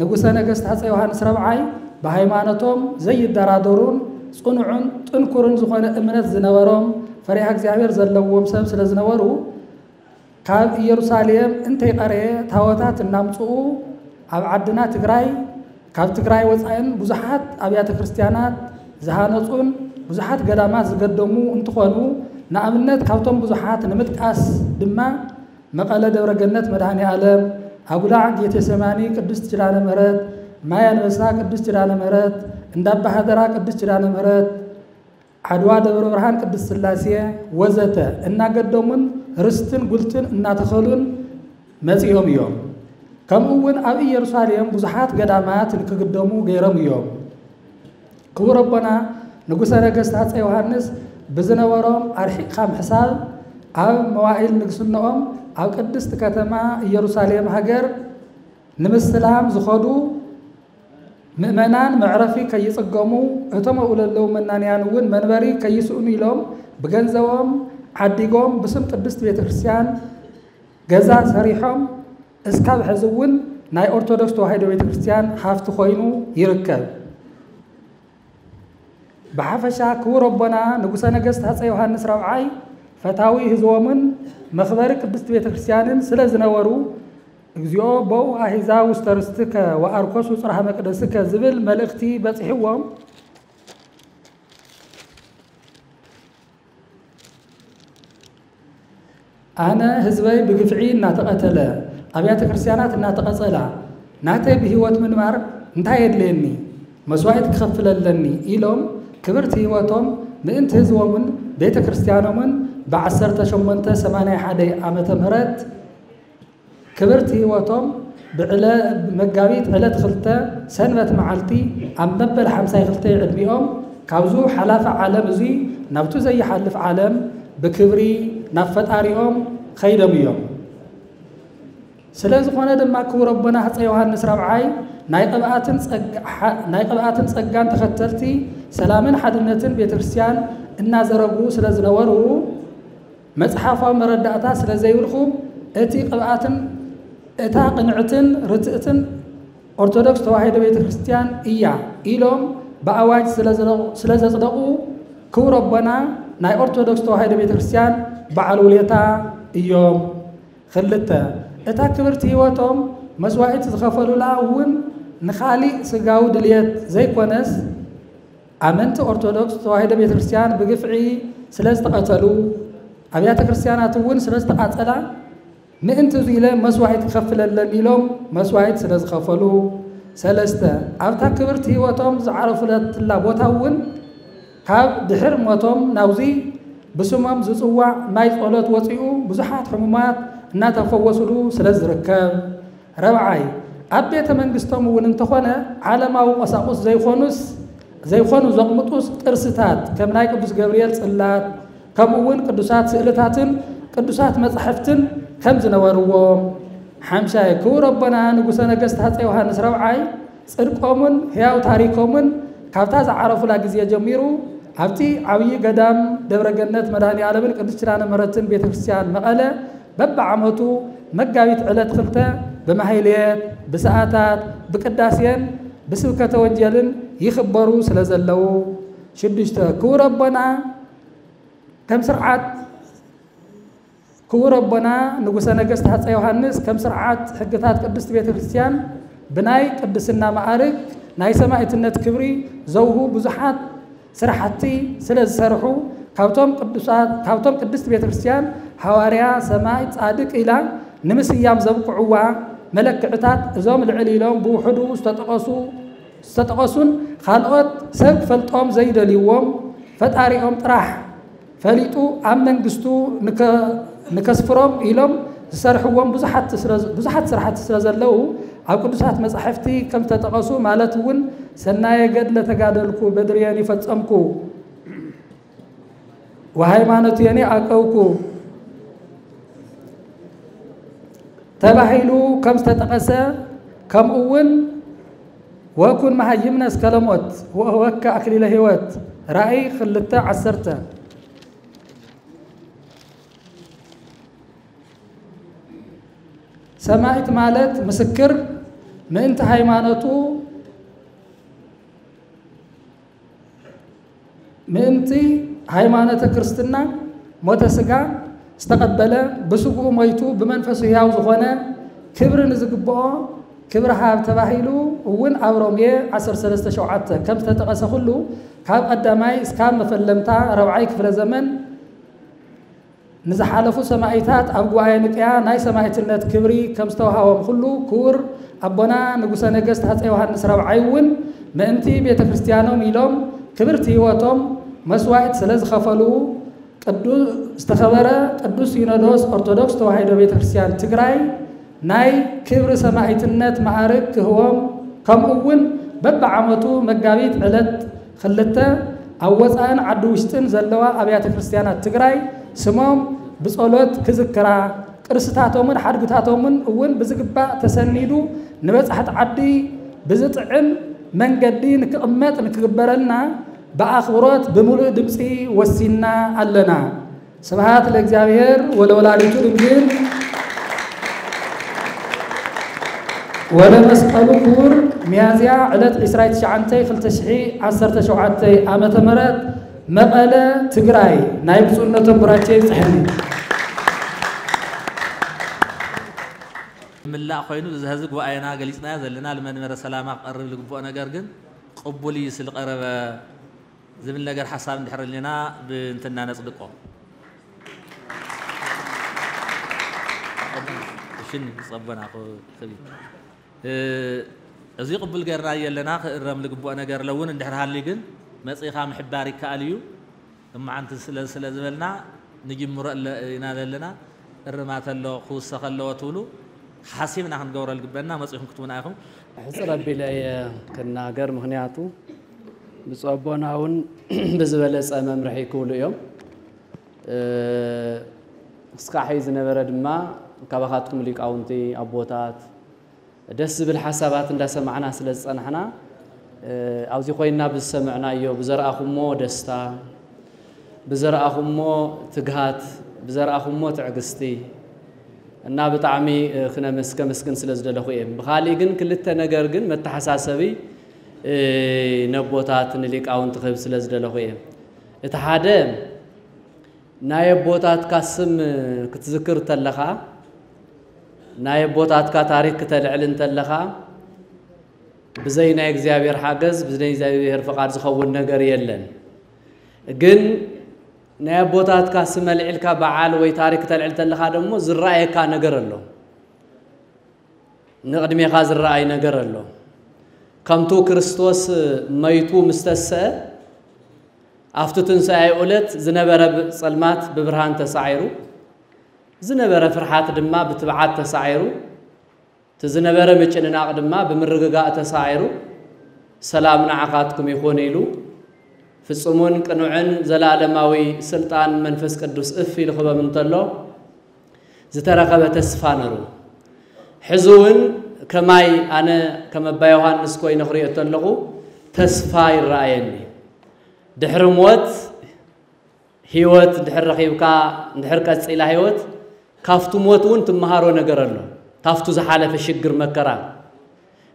ንጉሠ ነገሥት ሃፀይ ዮሐንስ ራብዓይ በሃይማኖቶም ዘይደራደሩን ጽኑዑን ጥንኩርን ዝኾነ እምነት ዝነበሮም ፈሪሃ እግዚአብሔር ዘለዎም ሰብ ስለ ዝነበሩ ካብ ኢየሩሳሌም እንተይ ቀረየ ታወታት እናምጽኡ ኣብ ዓድና ትግራይ ካብ ትግራይ ወፃኢን ብዙሓት አብያተ ክርስቲያናት ዝሃነጹን ብዙሓት ገዳማት ዝገደሙ እንትኾኑ ንኣብነት ካብቶም ብዙሓት ንምጥቃስ ድማ መቐለ ደብረ ገነት መድኃኔ ዓለም አጉላዕ ጌቴሰማኒ ቅድስት ኪዳነ ምህረት ማይ አንበሳ ቅድስት ኪዳነ ምህረት እንዳባ ሀደራ ቅድስት ኪዳነ ምህረት ዓድዋ ደብረ ብርሃን ቅድስት ሥላሴ ወዘተ እናገደሙን ርስትን ጉልትን እናተኸሉን መጽዮም እዮም ከምኡውን ኣብ ኢየሩሳሌም ብዙሓት ገዳማት ንክግደሙ ገይሮም እዮም ክቡር አቦና ንጉሠ ነገሥት ሃፀይ ዮሐንስ ብዝነበሮም አርሒቕካ ምሕሳብ ኣብ መዋኢል ንግስነኦም ኣብ ቅድስት ከተማ ኢየሩሳሌም ሃገር ንምስላም ዝኸዱ ምእመናን መዕረፊ ከይጽገሙ እቶም ኣውለለው መናንያን እውን መንበሪ ከይስኡኑ ኢሎም ብገንዘቦም ዓዲጎም ብስም ቅድስት ቤተ ክርስቲያን ገዛ ሰሪሖም እስካብ ሕዚ እውን ናይ ኦርቶዶክስ ተዋሂዶ ቤተ ክርስቲያን ሃፍቲ ኮይኑ ይርከብ በሐፈሻ ክቡር አቦና ንጉሠ ነገሥት ሃፀይ ዮሐንስ ራብዓይ ፈታዊ ህዝቦምን መኽበሪ ቅድስት ቤተ ክርስቲያንን ስለ ዝነበሩ እግዚኦ በው አሂዛ ውስተ ርስትከ ወአርኮሱ ጽርሐ መቅደስከ ዝብል መልእክቲ በጽሕዎም አነ ህዝበይ ብግፍዒ እናተቐተለ አብያተ ክርስቲያናት እናተቐጸላ ናተይ ብህይወት ምንባር እንታይ የድልየኒ መስዋዕት ክኸፍለለኒ ኢሎም ክብርቲ ህይወቶም ምእንቲ ህዝቦምን ቤተ ክርስቲያኖምን ብ1881 ዓመተ ምህረት ክብርቲ ህይወቶም መጋቢት ዕለት 2 ሰንበት መዓልቲ ኣብ መበል 52 ዕድሚኦም ካብዙ ሓላፈ ዓለም እዙይ ናብቱ ዘይሓልፍ ዓለም ብክብሪ ናብ ፈጣሪኦም ኸይዶም እዮም ስለ ዝኾነ ድማ ክቡር አቦና ሃፀይ ዮሐንስ ራብዓይ ናይ ቅብአትን ጸጋን ተኸተልቲ ሰላምን ሓድነትን ቤተ ክርስቲያን እናዘረጉ ስለ ዝነበሩ መጽሓፋዊ መረዳእታ ስለ ዘይብልኹ እቲ ቅብአትን እታ ቅንዕትን ርትዕትን ኦርቶዶክስ ተዋሂዶ ቤተ ክርስቲያን እያ ኢሎም በአዋጅ ስለ ዘጽደቁ ክቡር አቦና ናይ ኦርቶዶክስ ተዋሂዶ ቤተ ክርስቲያን በዓል ውሌታ እዮም ክልተ እታ ክብርቲ ህይወቶም መስዋዕት ዝኸፈሉላ እውን ንኻሊእ ስጋዊ ድልየት ዘይኮነስ ኣመንቲ ኦርቶዶክስ ተዋሂዶ ቤተ ክርስቲያን ብግፍዒ ስለ ዝተቐተሉ አብያተ ክርስቲያናት እውን ስለ ዝተቃጸላ ምእንቲ ኢለ መስዋዕት ክኸፍለለን ኢሎም መስዋዕት ስለ ዝኸፈሉ ሰለስተ ኣብታ ክብርቲ ህይወቶም ዝዓረፉለትላ ቦታ እውን ካብ ድሕር ሞቶም ናብዚ بسمم زصواع ماي صلوت وصيو بزحات حمومات النا تفوسلو سلازركب ربعي أبيت منجستهم وننتخونه على ما هو قصاقص زي خونو زقمطوس قرستات كم ناي قدوس جبريل صلات كم وين قدوسات سئلتاتن قدوسات مصحفتن كم زنورዎም حمشاي كو ربنا نغوس نغست حص يوحنس ربعي صدقومن هياو تاريخومن كابتا زعرفوا لا غزيه جميرو ابتي عبي قدام دبرغنت مداني عالمن قدس چرانه مرتن بيتكريستيان مقاله بب عمتو مغاويت علت خلته بمحيليات بساعات بقداسين بسبكه ونجلن يخبروا سلازلو شدشته كو ربنا كم سرعات كو ربنا نغوس نغست حص يوحنس كم سرعات حقتات قدس بيتكريستيان بناي قدسنا معارك ناي سماعتነት كبري زوهو بزحات سرحتي سلز سرحو كابتم قدست بيتكريستيان حواريا سماعي صادق إلى نمسيام زبقعوا ملكعتات زوم العليلهم بوحدو استتقصون خالقات سب فلطهم زيد اليوم فتاريهم طرح فليتو ام منغستو نكسفرهم إلهم سرحوهم بزحات سرحات سلازلو ኣብ ቅዱሳት መጻሕፍቲ ከም ተጠቀሱ ማለት እውን ሰናየ ገድለ ተጋደልኩ በድርያኒ ፈጸምኩ ወሃይማኖትየኒ አቀውኩ ተባሂሉ ከም ተጠቀሰ ከም እውን ወኩን መሃይምነ እስከለሞት ወወካ አክሊለ ህይወት ራእይ 2:10 ሰማዕት ማለት ምስክር ምእንተ ሃይማኖቱ ምእንቲ ሃይማኖተ ክርስትና ሞተ ስጋ استقبل بسقو ميتو بمنفسه ياو زخونه كبر نزغبو كبر هاب تباهيلو وون ابروميه 13 شوعته كم تتقسه كله كاب قداماي اسكام مفلمتا ربعي كفر زمن نزحالفو سماعيتات ابغواي نقيا ناي سماعيتነት كبري كم استوهاوم كله كور ابونا نغوس نغست حص يوحنس ربعيون مانتي بيت كريستيانوم يلوم كبرت هيوتهم مسواعت سلاز خفلو قدوس استخبره قدوس سينودوس ارثوذكس توحيد بيت كريستيان تግራይ ناي كبر سماعيتነት معارك هوم كمون ببعمتو مغابيت علت خلته اوصان عدو وشتن زلوا ابيات كريستيانات تግራይ سموم بصلوت كذكرا قرستاتهم حدغتاتهم እውን بزغبا تسنيدو نبصحت عدي بزطعم منغدي نكقمط نكغبرنا بأخبرات بملء دمسي وسينا علنا سبحات لእግዚአብሔር ወለወላዲቱ ድንግል ወለመስቀሉ ክቡር ሚያዝያ ዕለት 29/2017 ዓመተ ምህረት መቐለ ትግራይ ናይ ብፁዕነቶም ብራቼ ይጽሕኒ ملا خوينو زهزق وأينا قليسنا زلنا لمنمر سلامة قرب لقبوء نجار جن قبولي سل قرب زمن نجار حساب نحر لنا بنتنا نصدقه شنو صبنا أخو خبي أزي قبل جرنا يلنا الرمل لقبوء نجار لون نحر هالليجن مسيح خام حباري كاليو أما عن تسلسل زملنا نجي مرة لنا الرمات اللو خوص خلوا طولو حاسبنا عن جورا الجبنا مسيحهم كتبنا أخهم حس ربي لا كنا جر مهنياتو بصوبنا هون بزبلة أمام رح يقولوا يوم سكاحيز نبرد ما كبخاتكم ليك أونتي أبوتات دس بالحسابات ندس معنا سلز أنا حنا أو زي خوينا بالسمعنا يو بزر أخمو دستا بزر أخمو تجهات بزر أخمو تعقستي እና በጣም خنا መስከን ስለዝደለኹ እም በኻሊ ግን ክልተ ነገር ግን መተሐሳሰቢ ነቦታት ንሊቃውንት ክብ ስለዝደለኹ እም እቲ ሓደ ናይ ቦታት ካስም ክትዝክር ተለኻ ናይ ቦታት ካ ታሪክ ከተልዕል እንተለኻ ብዘይ ናይ እግዚአብሔር ሓገዝ ብዘይ እግዚአብሔር ፈቃድ ዝኸውን ነገር የለን ግን ናይ ቦታት ካስም መልዕልካ በዓል ወይ ታሪክ ተልዕል ተለኻ ደሞ ዝራእየካ ነገር ኣሎ ንቅድሜኻ ዝራእይ ነገር ኣሎ ከምቱ ክርስቶስ መይቱ ምስተሰ أفتو تنسى أولت زنبرة صلمات ببرهان تسعيرو زنبرة فرحات دما بتبعات تسعيرو تزنبرة مجننا قدما بمرقاء تسعيرو سلامنا عقاتكم يكون إلو في الصمون كنوعن زلالماوي سلطان منفس قدوس إفي لخبا من طلو زترقب تسفانرو حزون كماي أنا كما بايوهان نسكوي نخري أتلقو تسفاي رأيني دحر موت هيوت دحر رخيبكا دحر كتسئلة هيوت كافتو موتون تمهارو نقرلو تافتو زحالة في الشقر مكرا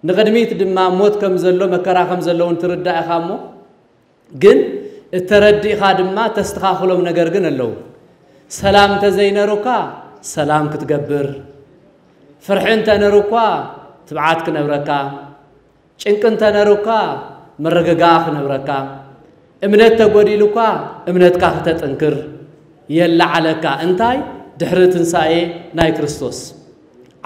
نقدميت دما موت كم زلو مكرا كم زلو انتردى اخامو جن التردي خادما تستخاخلو نقر جن اللو سلام تزينروكا سلام كتقبر فرحين تنروكا تبعاتك نبركا شنكن تنروكا مرقاق نبركا امنت تقوليلوكا امنت كاختت انكر يلا عليك انتاي دحر تنساي ناي كريستوس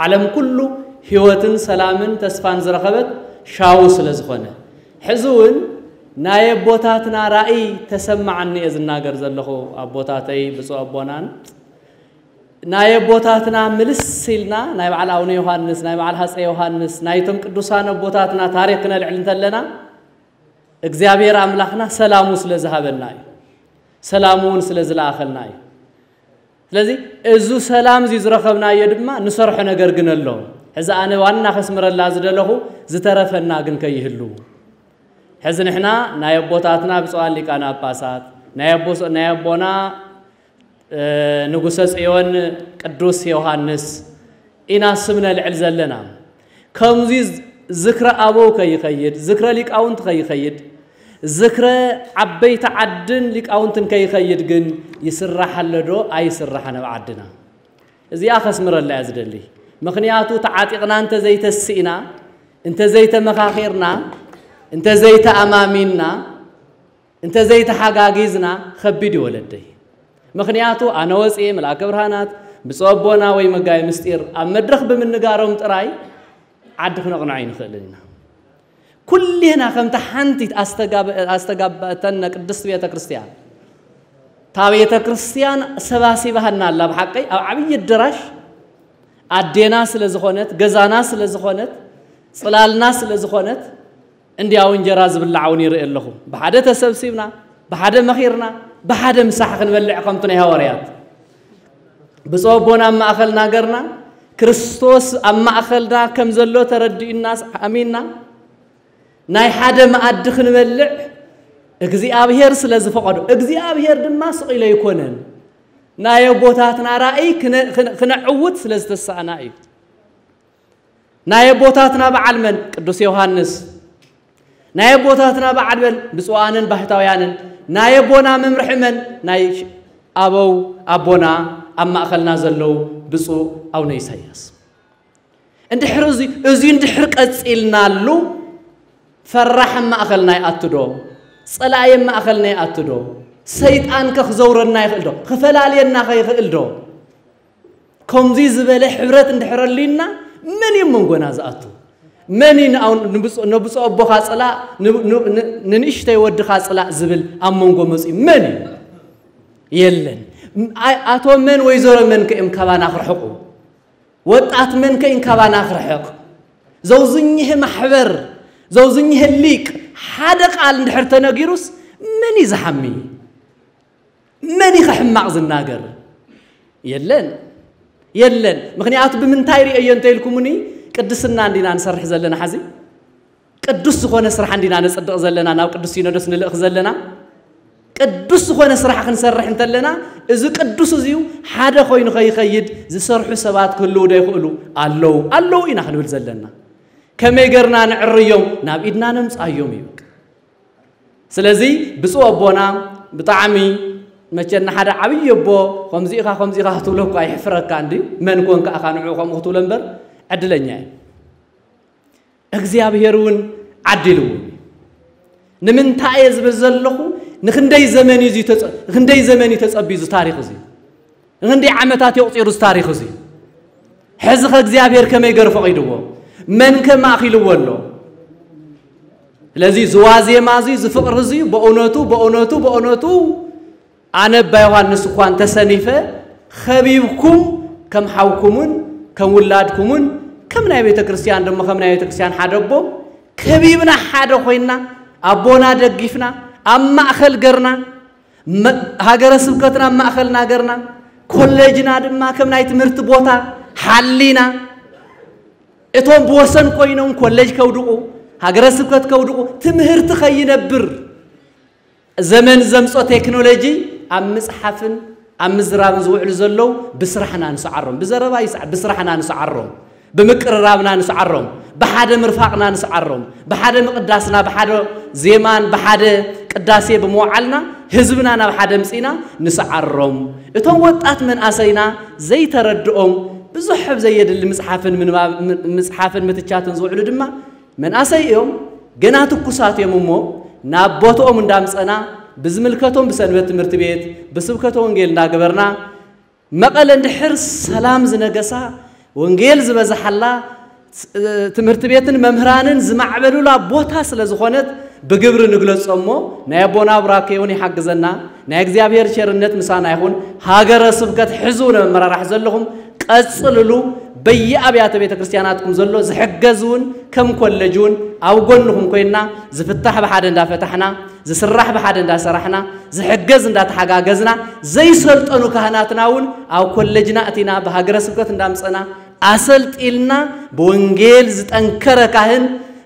عالم كله هيوتن سلامن تسفان زرخبت شاوس لزخونه حزون ناي بوتاتنا رأي تسمعني إذن ناقر زلخو أبوتاتي بسو أبونان ناي بوتاتنا ملسلنا ناي بعل أوني يوهانس ناي بعل حسي يوهانس ناي تم قدوسان بوتاتنا تاريخنا العلم تلنا اكزيابير أملاخنا سلاموس لزهابناي سلامون سلزلاخلناي لذي إزو سلام زي زرخبنا يدما نصرح نقرقن اللو إذا أنا وانا خسمر الله زدلخو زترفنا قن كيهلو حزن إحنا نايبوتاتنا بسؤال لك أنا باسات نايبونا نقصص إيوان قدوس يوحنس إنا سمنا العلزة لنا كم زيز ذكرى أبو كي يخيد ذكرى لك أونت كي يخيد ذكرى عبيت عدن لك أونت كي يخيد جن يسرح اللدو أي يسرحنا بعدنا إذا أخسمر الله أزدلي مخنياتو تعاتقنا أنت زيت السئنا أنت زيت مخاخيرنا أنت زيت أمامنا أنت زيت حقاقيزنا خبيدي ولدي مخنياتو أنا وسئي ملاك برهانات بصوبونا ويمقاي مستير أمدرخ بمن نقارهم تراي عدخ نقنعين خلينا كلنا خمتحنتي أستقابتنا قدس بيت كريستيان تابيت كريستيان سباسي بهنا الله بحقي أو عبي الدرش عدينا سلزخونت جزانا سلزخونت صلالنا سلزخونت عندي أو إنجراز باللعون يرئي لهم بحدا تسبسيبنا بحدا مخيرنا بحدا مساحق نبلع قمتنا هوريات بصوبونا أما أخلنا قرنا كريستوس أما أخلنا كم زلو تردي الناس أميننا ناي حدا ما أدخل نبلع اكزي أبهير سلز فقدو اكزي أبهير دما سقيل يكونن ناي بوتاتنا رأي خنعوت سلز تسعناي ناي بوتاتنا بعلمن قدوس يوحنس ناي بوتاتنا بعد بل بسوانن بحتاويانن ناي بونا ممرحمن ناي أبونا أما أخلنا زلو بسو أو نيساياس اندحر ازي اندحر قصيلنا له فرح ما أخلنا أتدو صلاي ما أخلنا أتدو سيطان كخزورنا يخلدو خفلالينا خيخلدو كم زي زبالة حبرت اندحر لنا من يمنقونا زأتو مني نبص أبو خاصلا ننشتي ود خاصلا زبل أمونغو مسي مني يلن أتو من ويزور من كإم كبان آخر حقو وطعت من كإم كبان آخر حق زوزنيه محبر زوزنيه الليك حدق على نحرتنا جيروس مني زحمي مني خحم معز الناقر يلن مخنيات بمنتايري أيان تيلكموني قدسنا عندنا نسرح زلنا حزي قدس خونا سرح عندنا نصدق زلنا ناو قدس ينودس نلخ زلنا قدس خونا سرح نسرح انت لنا اذا قدس زيو حدا خوين خيخيد زسرحوا سبات كله دا يقولوا الله إنا خنول زلنا كما يقرنا نعريوم ناب إدنا نمس أيوم يبك سلازي بسو أبونا بطعمي مثلا حدا عبي يبو خمزيخا هتولوك أي حفرك عندي من كون كأخا نعوكم هتولنبر عدلني أخزيابيرون عدلون نمن تايز بزلخو نخندي زماني تتصبيز تاريخ زي نخندي عمتات يقصير تاريخ زي حزخ أخزيابير كما يقرف قيدوه من كما أخيلو ولو ስለዚህ ዝዋዜ ማዚ ዝፍቅር ህዝዩ በእውነቱ አነባ ዮሐንስ እንኳን ተሰኒፈ خبيبكم كم حوكمون كم ولادكمون كم ناي بيت كريستيان دم كم ناي بيت كريستيان حدبو كبيبنا حدا خوينا أبونا دقيفنا أما أخل قرنا هاجر سبكتنا أما أخلنا قرنا كولجنا دم كم ناي تمرت بوتا حلينا إتوم بوسن كوينهم كولج كودو هاجر سبكت كودو تمهرت خينا بر زمن زمسو تكنولوجي أمس حفن أمزراب زوعل زلوا بسرحنا نسعرهم بزربا يسعد بسرحنا نسعرهم بمقررابنا نسعرهم بحدا مرفقنا نسعرهم بحدا مقداسنا بحدا زيمان بحدا قداسي بموعلنا حزبنا بحدا مسينا نسعرهم اتون وطات من اسينا زي تردؤم بزحب زي يد المصحفن من مصحفن متچاتن زوعل دما من اسيهم ገና ትኩሳት የሙሞ ናቦቶም እንዳምጸና بزملكتهم بسنبت تمرت بيت بسبكتهم ونجيل ناقبرنا مقال اندحر سلام زنقسا ونجيل زبزحلا تمرت بيتن ممهرانن زمعبلو لا بوتا سلازخونت بقبر نقلص أمو نايبونا براكيوني حق زنا نايقزيابير شيرنت مسانا يخون هاقر سبكت حزون مرا راح زلهم قصللو بي أبيات بيت كريستياناتكم زلو زحقزون كم كولجون أو قلنهم كوينا زفتح بحادن دا فتحنا زسرح بحادن دا سرحنا زحقزن دا تحقاقزنا زي سلطنو كهناتناون أو كولجنا أتينا بهاقر سبكت اندامسنا أسلت إلنا بونجيل زتأنكر كهن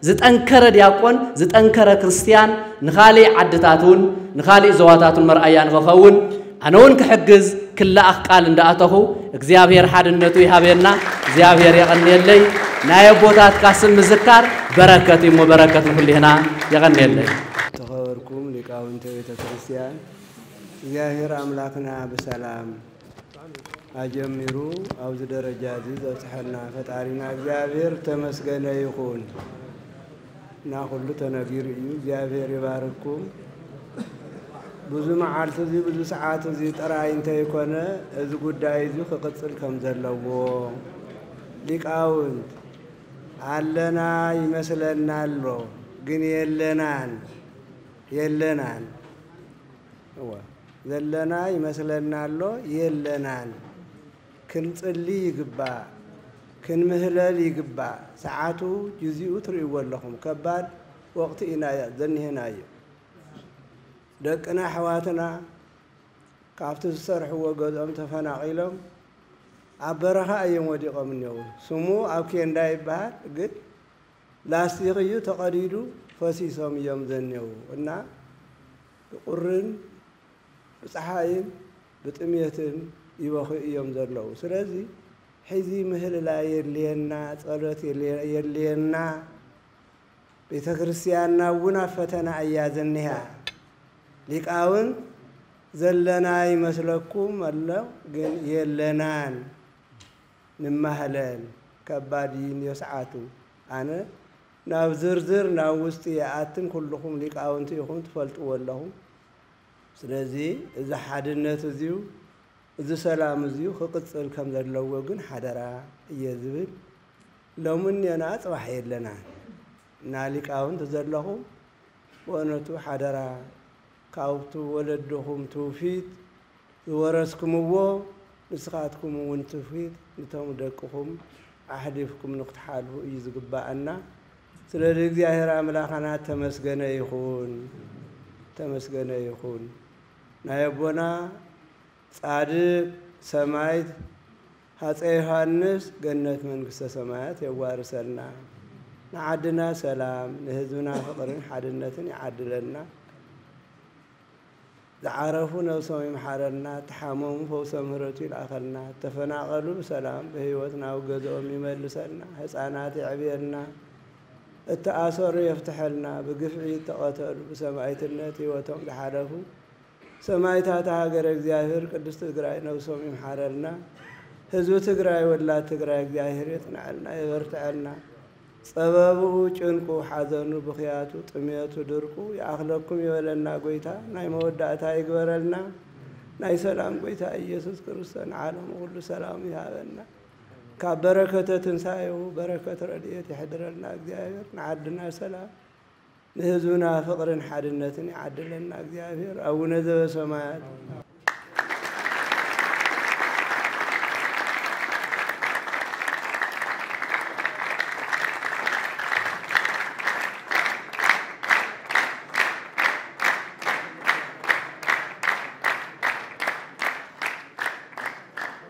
زتأنكر دياقون زتأنكر كريستيان نخالي عدتاتون نخالي زواتاتون مرأيان غخون أنون كحجز كل أخقال اندأته እግዚአብሔር ሐድነቱ ይሃበና እግዚአብሔር ያቀነለይ ናየቦታት ካስም ዝካር በረከት ይሞ በረከት ሁሉና ያቀነለይ ተኸበርኩም ሊቃውንተ ቤተ ክርስቲያን እግዚአብሔር አምላክና በሰላም አጀምሩ አውዝ ደረጃ ዘጽሐና ፈጣሪና እግዚአብሔር ተመስገነ ይሁን እና ሁሉ ተነግር እዩ እግዚአብሔር ይባርኩም ብዙ መዓልት እዚ ብዙ ሰዓት እዚ ጥራይንተ ይኮነ እዚ ጉዳይ እዚ ከቅጽል ከም ዘለዎ ሊቃውንት አለና ይመስለናል ግን የለናን ዘለና ይመስለናል የለናን ክንጽሊ ይግባ ክንምህለል ይግባ ሰዓቱ ግዚኡ ትሪወለኩም ከባድ ወቅት ኢና ዘንሄናየ ደቅና حواتنا ካፍት ዝሰርሕዎ ገዝኦም ተፈናቂሎም አበረኻ እዮም ወዲቆም ነው ስሙ ኣብ ኬንዳ ይባል ግን ላስቲክ እዩ ተቀዲዱ ፈሲሶም እዮም ዘነው እና ቁርን ፀሐይን ብጥምየትን ይወኹ እዮም ዘለው ስለዚህ ሒዚ ምህልላ የለየና ጸሎት የለየና ቤተ ክርስቲያንና ውና ፈተና አያዘንያ ሊቃውን ዘለና ይመስለኩም አለ ግን የለናን ንማህለን ከባዲን የሰዓቱ አነ ናብ ዝርዝር ናብ ውስጥ ያአትን ኩልኩም ሊቃውንት ይኹም ትፈልጡ ወለሁም ስለዚህ እዚ ሓድነት እዚው እዚ ሰላም እዚው ክቅጽል ከም ዘለዎ ግን ሓደራ እየዝብል ለምን የና ጽባሕ የለና እና ሊቃውንት ዘለኹም ወነቱ ሓደራ ካውቱ ወለድኹም ትውፊት ወረስኩምዎ ንስኻትኩም እውን ትውፊት ንቶም ደቅኹም ኣሕዲፍኩም ንክትሓልፉ እዩ ዝግባአና ስለዚህ እግዚአብሔር አምላክና ተመስገነ ይኹን ናየቦና ጻድቅ ሰማይት ሃፀይ ዮሐንስ ገነት መንግስተ ሰማያት የዋርሰልና ንዓድና ሰላም ንህዝብና ፍቅርን ሓድነትን ይዓድለና زعرفوا نوسهم يمحرنا تحمموا فوسهم هرتوا الأخرنا تفناقلوا بسلام بهيوتنا وجزهم يملسنا حسانات عبيرنا التآثر يفتحلنا بقفعي تقاتلوا بسمايت النتي وتم لحالفوا سمايت هاجر እግዚአብሔር ቅዱስ ትግራይ ነውሶም ይምሐረልና ህዝብ ትግራይ ወላ ትግራይ እግዚአብሔር ይጥናልና ይበርታልና ጸበቡ ጭንቁ ሐዘኑ በኺያቱ ጥሚያቱ ድርቁ ያخلكم ይወለና ጎይታ ናይ መወዳታ ይግበረልና ናይ ሰላም ጎይታ ኢየሱስ ክርስቶስ ዓለም ሁሉ ሰላም ይሃበና ከበረከተ ትንሳኤው በረከተ ረድኤት ይሕድረልና እግዚአብሔር ንዓድና ሰላም نهزونا فقر حدنتني عدلنا እግዚአብሔር አቡነ ዘበሰማያት